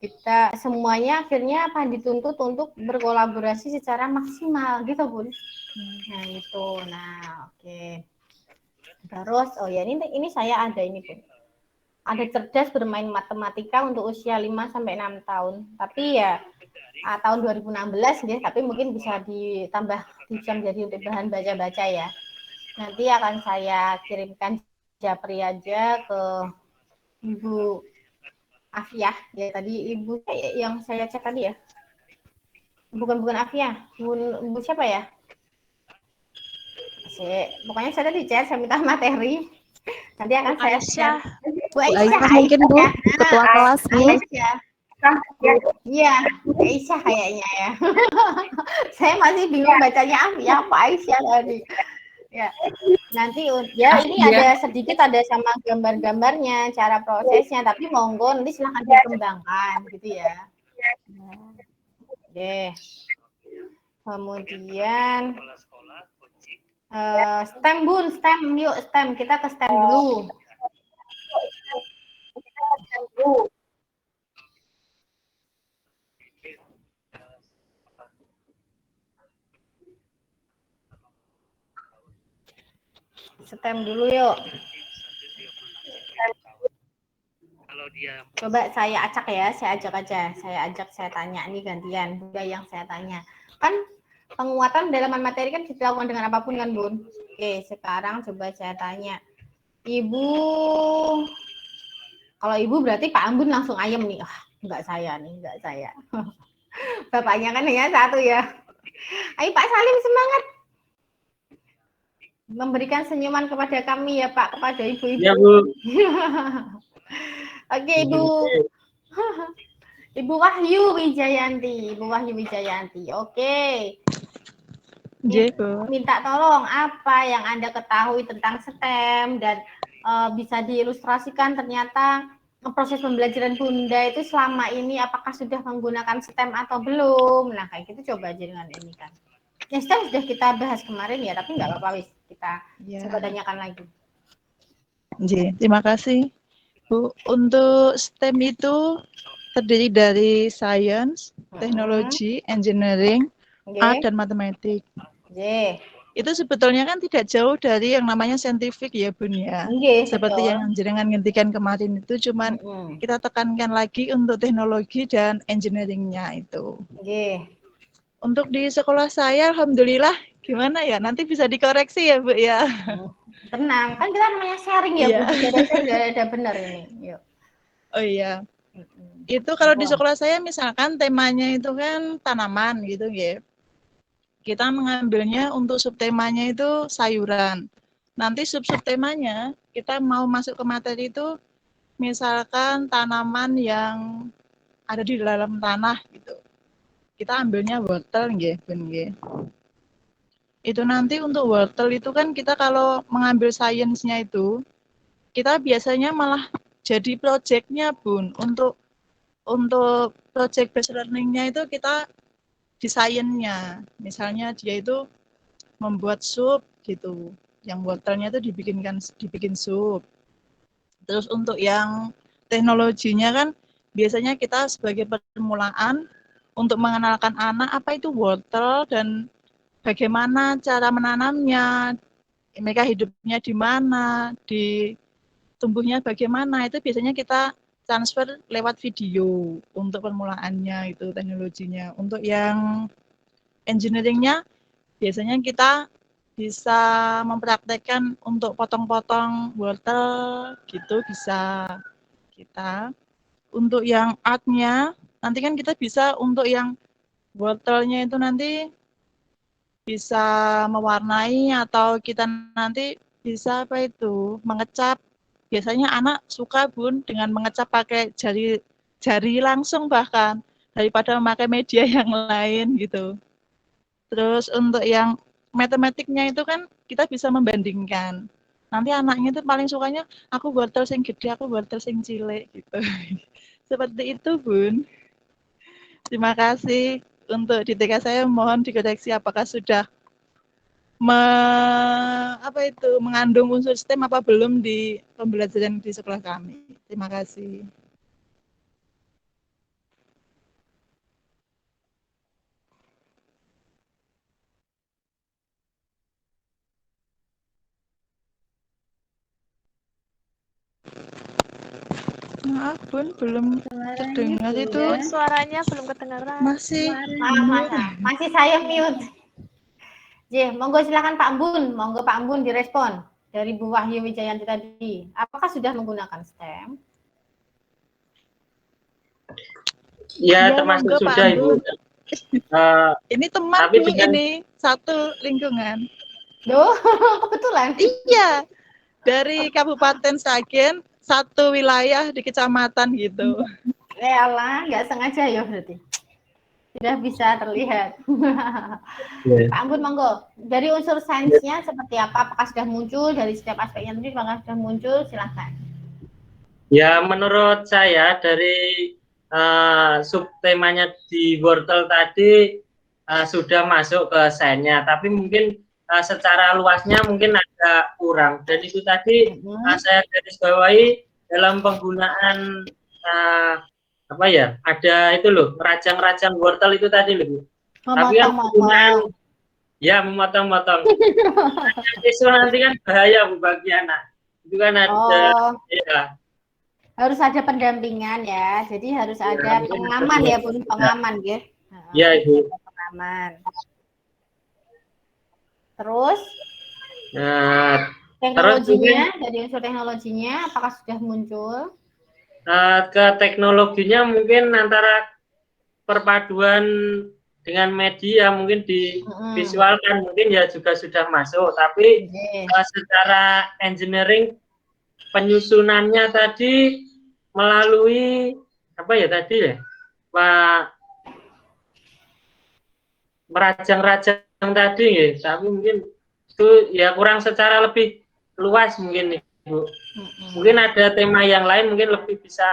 kita semuanya akhirnya apa dituntut untuk berkolaborasi secara maksimal gitu, Bun. Nah, itu. Nah, oke. Terus oh ya ini saya ada ini, Bun. Ada cerdas bermain matematika untuk usia 5 sampai 6 tahun. Tapi ya tahun 2016 ya, tapi mungkin bisa ditambah bisa menjadi untuk bahan baca-baca ya. Nanti akan saya kirimkan japri aja ke Ibu Afiah ya tadi Ibu yang saya cek tadi ya. Bukan Afiah, Ibu siapa ya? Pokoknya saya tadi chat, saya minta materi. Nanti akan saya share. Bu Aisyah mungkin Bu, ketua kelas Bu. Iya, Aisyah kayaknya ya. Saya masih bingung bacanya apa Aisyah tadi. Ya, nanti ya ini ada sedikit ada sama gambar-gambarnya, cara prosesnya, tapi monggo nanti silahkan dikembangkan gitu ya. Oke. Kemudian STEM Bun, STEM yuk STEM kita ke STEM dulu. STEM dulu yuk. Coba saya acak ya, saya ajak aja. Saya tanya nih gantian. Bunda yang saya tanya. Kan penguatan dalaman materi kan dilakukan dengan apapun kan, Bun? Oke, sekarang coba saya tanya. Ibu, kalau Ibu berarti Pak Ambun langsung ayem nih. Enggak saya nih, enggak saya. Bapaknya kan hanya satu ya. Ayo Pak Salim semangat. Memberikan senyuman kepada kami ya Pak, kepada ibu-ibu. Ya, Bu. Oke, Ibu. Ibu Wahyu Wijayanti. Oke. Minta tolong apa yang Anda ketahui tentang STEM dan bisa diilustrasikan ternyata proses pembelajaran Bunda itu selama ini apakah sudah menggunakan STEM atau belum. Nah, kayak gitu coba aja dengan ini kan. Ya, STEM sudah kita bahas kemarin ya, tapi nggak apa-apa wis. Kita coba tanyakan lagi. Terima kasih, Bu. Untuk STEM itu terdiri dari science, teknologi, engineering, art, dan matematik. Itu sebetulnya kan tidak jauh dari yang namanya scientific ya, Bun ya. Seperti yang jenengan ngendikan kemarin itu, cuman kita tekankan lagi untuk teknologi dan engineering-nya itu. Untuk di sekolah saya, alhamdulillah, gimana ya? Nanti bisa dikoreksi ya, Bu ya. Tenang, kan kita namanya sharing ya, Bu. Jadi ada benar ini. Yuk. Oh iya. Itu kalau di sekolah saya misalkan temanya itu kan tanaman gitu ya. Kita mengambilnya untuk subtemanya itu sayuran. Nanti sub-subtemanya kita mau masuk ke materi itu misalkan tanaman yang ada di dalam tanah gitu. Kita ambilnya wortel nggih, Bun nggih. Itu nanti untuk wortel itu kan kita kalau mengambil sainsnya itu kita biasanya malah jadi project-nya, Bun. Untuk project based learning-nya itu kita di sainsnya. Misalnya dia itu membuat sup gitu. Yang wortelnya itu dibikin sup. Terus untuk yang teknologinya kan biasanya kita sebagai permulaan untuk mengenalkan anak apa itu wortel dan bagaimana cara menanamnya, mereka hidupnya di mana, di tumbuhnya bagaimana, itu biasanya kita transfer lewat video untuk permulaannya itu teknologinya. Untuk yang engineeringnya biasanya kita bisa mempraktekkan untuk potong-potong wortel gitu bisa kita. Untuk yang artnya nanti kan kita bisa untuk yang wortelnya itu nanti bisa mewarnai atau kita nanti bisa apa itu mengecap. Biasanya anak suka Bun dengan mengecap pakai jari langsung bahkan daripada memakai media yang lain gitu. Terus untuk yang matematiknya itu kan kita bisa membandingkan. Nanti anaknya itu paling sukanya aku wortel sing gede, aku wortel sing cilik gitu. Seperti itu Bun. Terima kasih. Untuk di TK saya mohon dikoreksi apakah sudah mengandung unsur STEM apa belum di pembelajaran di sekolah kami. Terima kasih. Maaf Bun, belum terdengar itu. Bun, suaranya belum kedengaran. Masih. Masih saya mute. Monggo silakan Pak Ambun, monggo Pak Ambun direspon dari Bu Wahyu Wijayanti tadi. Apakah sudah menggunakan STEM? Ya, termasuk sudah Ibu. Ini teman tapi Bu, dengan... ini satu lingkungan. Loh, kebetulan. Iya. Dari Kabupaten Sragen, satu wilayah di kecamatan gitu. Alah, nggak sengaja ya berarti. Sudah bisa terlihat. Pak Ambun, monggo. Dari unsur sainsnya seperti apa? Apakah sudah muncul dari setiap aspeknya tadi? Apakah sudah muncul? Silakan. Ya, menurut saya dari subtemanya di wortel tadi sudah masuk ke sainsnya, tapi mungkin secara luasnya mungkin agak kurang. Dan itu tadi saya garis bawahi dalam penggunaan apa ya, ada itu loh, rajang-rajang wortel itu tadi loh. Tapi kan penggunaan, ya memotong-motong. Itu nanti kan bahaya Bu bagi anak. Itu kan ada, ya. Harus ada pendampingan ya, jadi harus ada pengaman ya Bun, pengaman ya. Ya Ibu. Pengaman. Terus? Teknologinya, dari unsur teknologinya, apakah sudah muncul? Ke teknologinya mungkin antara perpaduan dengan media mungkin divisualkan mungkin ya juga sudah masuk, tapi secara engineering penyusunannya tadi melalui apa ya tadi ya Pak, merajang-rajang tadi ya, tapi mungkin itu ya kurang secara lebih luas mungkin nih Bu. Mungkin ada tema yang lain mungkin lebih bisa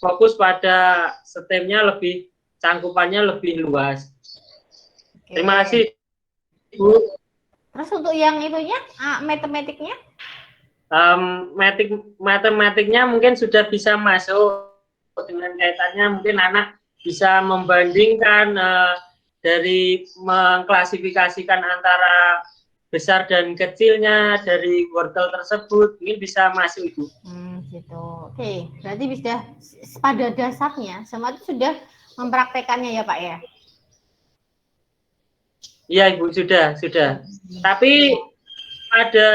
fokus pada STEM-nya lebih, cangkupannya lebih luas. Terima kasih Bu. Terus untuk yang itunya matematiknya? Matematiknya mungkin sudah bisa masuk dengan kaitannya mungkin anak bisa membandingkan dari mengklasifikasikan antara besar dan kecilnya dari wortel tersebut, ini bisa masuk Ibu. Gitu. Oke, berarti sudah pada dasarnya semua itu sudah mempraktekannya ya Pak ya? Iya Ibu, sudah. Tapi pada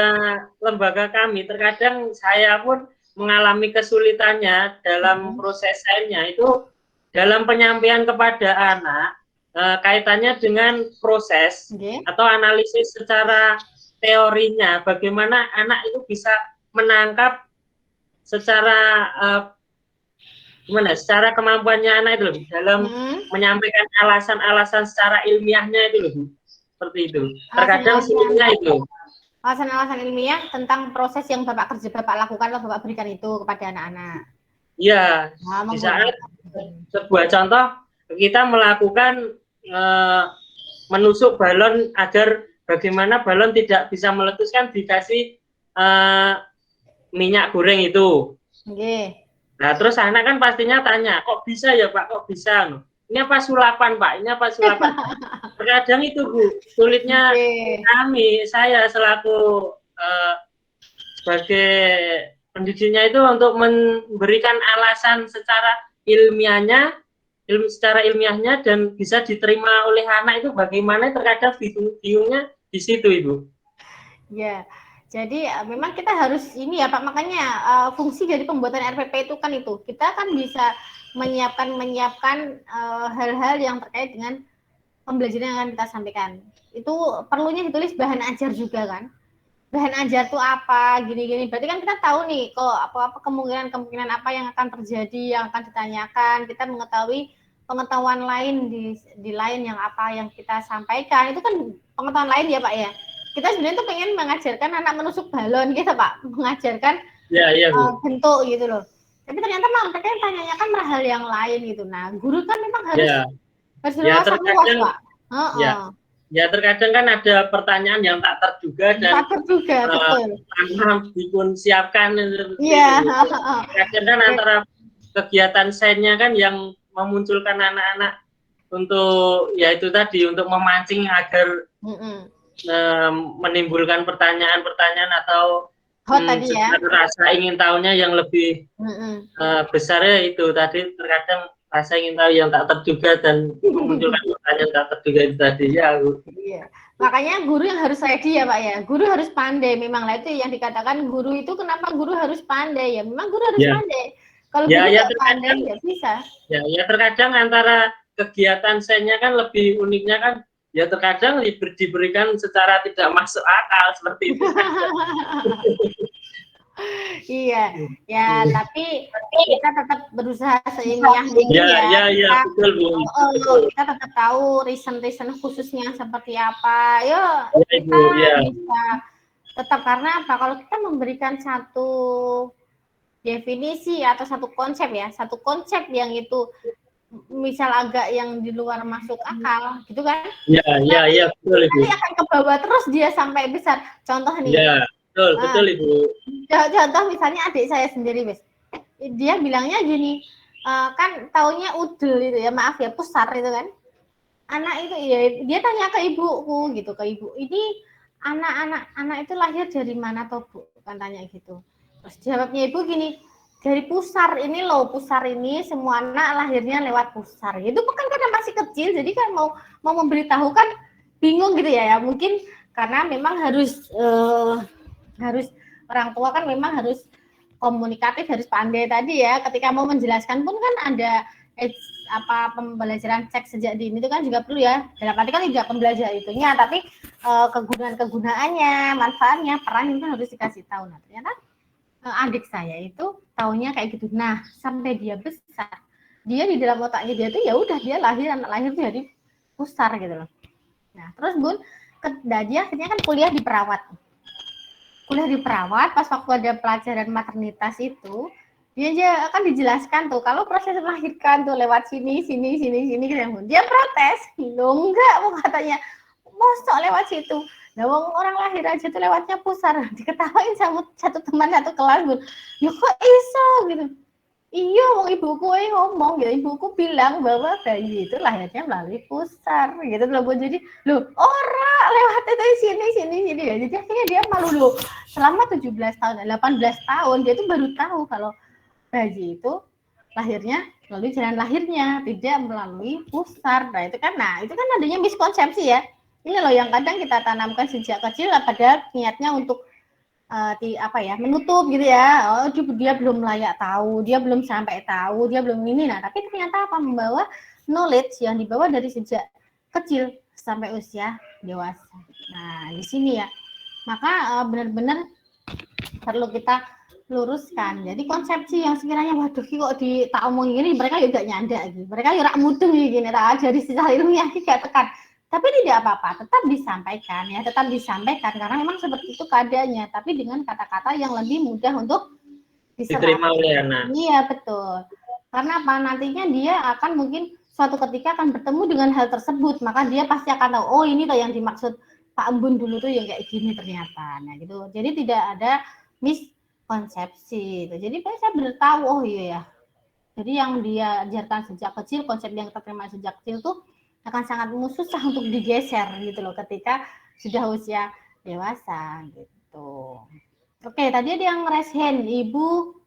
lembaga kami terkadang saya pun mengalami kesulitannya dalam proses sainsnya itu dalam penyampaian kepada anak kaitannya dengan proses atau analisis secara teorinya, bagaimana anak itu bisa menangkap secara secara kemampuannya anak itu loh, dalam menyampaikan alasan-alasan secara ilmiahnya itu loh, seperti itu. Terkadang sulitnya itu. Alasan-alasan ilmiah tentang proses yang Bapak lakukan atau Bapak berikan itu kepada anak-anak. Iya, di saat sebuah contoh kita melakukan menusuk balon agar bagaimana balon tidak bisa meletus kan dikasih minyak goreng itu. Nah terus anak kan pastinya tanya, kok bisa ya Pak, kok bisa? Ini apa sulapan Pak? Ini apa sulapan? Terkadang itu Bu, sulitnya saya selaku sebagai pendidiknya itu untuk memberikan alasan secara ilmiahnya secara ilmiahnya dan bisa diterima oleh anak itu bagaimana, terkadang bingungnya di situ Ibu. Ya, jadi memang kita harus ini ya Pak, makanya fungsi dari pembuatan RPP itu kan itu kita kan bisa menyiapkan hal-hal yang terkait dengan pembelajaran yang akan kita sampaikan. Itu perlunya ditulis bahan ajar juga kan. Bahan ajar tuh apa, gini-gini. Berarti kan kita tahu nih kok apa kemungkinan apa yang akan terjadi, yang akan ditanyakan. Kita mengetahui pengetahuan lain di lain yang apa yang kita sampaikan. Itu kan pengetahuan lain ya Pak ya. Kita sebenarnya tuh pengen mengajarkan anak menusuk balon gitu Pak, mengajarkan bentuk gitu loh. Tapi ternyata mereka yang tanyakan hal yang lain gitu. Nah, guru kan memang harus terkadang Pak. Ya terkadang kan ada pertanyaan yang tak terduga dan tanpa dipun siapkan. Iya. Kadang kan antara kegiatan sainnya kan yang memunculkan anak-anak untuk ya itu tadi untuk memancing agar menimbulkan pertanyaan-pertanyaan atau rasa ingin tahunya yang lebih besarnya itu tadi, terkadang rasa ingin tahu yang tak terduga dan memunculkan pertanyaan tak terduga itu tadi ya. Iya. Makanya guru yang harus ready ya Pak ya. Guru harus pandai. Memang lah itu yang dikatakan guru itu kenapa guru harus pandai ya. Memang guru harus pandai. Kalau guru tidak pandai nggak bisa. Ya terkadang antara kegiatan sainnya kan lebih uniknya kan ya terkadang diberikan secara tidak masuk akal seperti itu. Iya, ya tapi kita tetap berusaha seilmiah mungkin ya. Betul Bu. Kita tetap tahu reason khususnya seperti apa. Kita bisa tetap, karena apa? Kalau kita memberikan satu definisi atau satu konsep yang itu misal agak yang di luar masuk akal, gitu kan? Iya betul Ibu. Nanti akan ke bawah terus dia sampai besar. Contoh nih. Ya. Betul Ibu. Contoh misalnya adik saya sendiri, Bes. Dia bilangnya gini, kan taunya udel itu ya, maaf ya, pusar itu kan. Anak itu ya, dia tanya ke ibuku gitu, ke ibu. Ini anak itu lahir dari mana toh, Bu? Kan tanya gitu. Terus jawabnya ibu gini, dari pusar ini loh, pusar ini semua anak lahirnya lewat pusar. Itu bukan karena masih kecil, jadi kan mau memberitahu kan bingung gitu ya. Mungkin karena memang harus orang tua kan memang harus komunikatif, harus pandai tadi ya. Ketika mau menjelaskan pun kan ada pembelajaran seks sejak dini itu kan juga perlu ya. Dalam arti kan tidak pembelajaran itunya, tapi kegunaannya, manfaatnya, peran itu harus dikasih tahu. Nah, ternyata adik saya itu taunya kayak gitu. Nah, sampai dia besar, dia di dalam otaknya dia tuh ya udah dia anak lahir dari pusar gitu loh. Nah, terus Bun, dia akhirnya kan kuliah di perawat, pas waktu ada pelajaran maternitas itu dia aja akan dijelaskan tuh kalau proses melahirkan tuh lewat sini dia protes, loh enggak, mau katanya mosok lewat situ, nah orang lahir aja tuh lewatnya pusar. Diketawain sama satu teman satu kelas, Bun, ya kok iso gitu. Iya, ibuku ngomong gitu, ibuku bilang bahwa bayi itu lahirnya melalui pusar gitu loh, Bu. Jadi ora lewat itu sini ya. Jadi akhirnya dia malu loh. Selama 18 tahun dia tuh baru tahu kalau bayi itu lahirnya melalui jalan lahirnya, tidak melalui pusar. Nah, itu kan adanya miskonsepsi ya. Ini loh yang kadang kita tanamkan sejak kecil padahal niatnya untuk menutup gitu ya. Oh, dia belum layak tahu, dia belum sampai tahu, dia belum ini. Nah, tapi ternyata membawa knowledge yang dibawa dari sejak kecil sampai usia dewasa. Nah, di sini ya. Maka benar-benar perlu kita luruskan. Jadi konsepsi yang sekiranya waduh kok tak omong gini, mereka juga nyanda gitu. Mereka juga mudeng gini, dari sisa ilmiah gak tekan. Tapi tidak apa-apa, tetap disampaikan karena memang seperti itu keadaannya, tapi dengan kata-kata yang lebih mudah untuk diterima oleh anak. Iya, betul. Karena apa? Nantinya dia akan mungkin suatu ketika akan bertemu dengan hal tersebut, maka dia pasti akan tahu, oh ini loh yang dimaksud Pak Embun dulu tuh yang kayak gini ternyata. Nah, gitu. Jadi tidak ada miskonsepsi. Jadi saya bertahu, oh iya ya. Jadi yang dia ajarkan sejak kecil, konsep yang terima sejak kecil tuh akan sangat susah untuk digeser gitu loh ketika sudah usia dewasa gitu. Oke, tadi ada yang raise hand, Ibu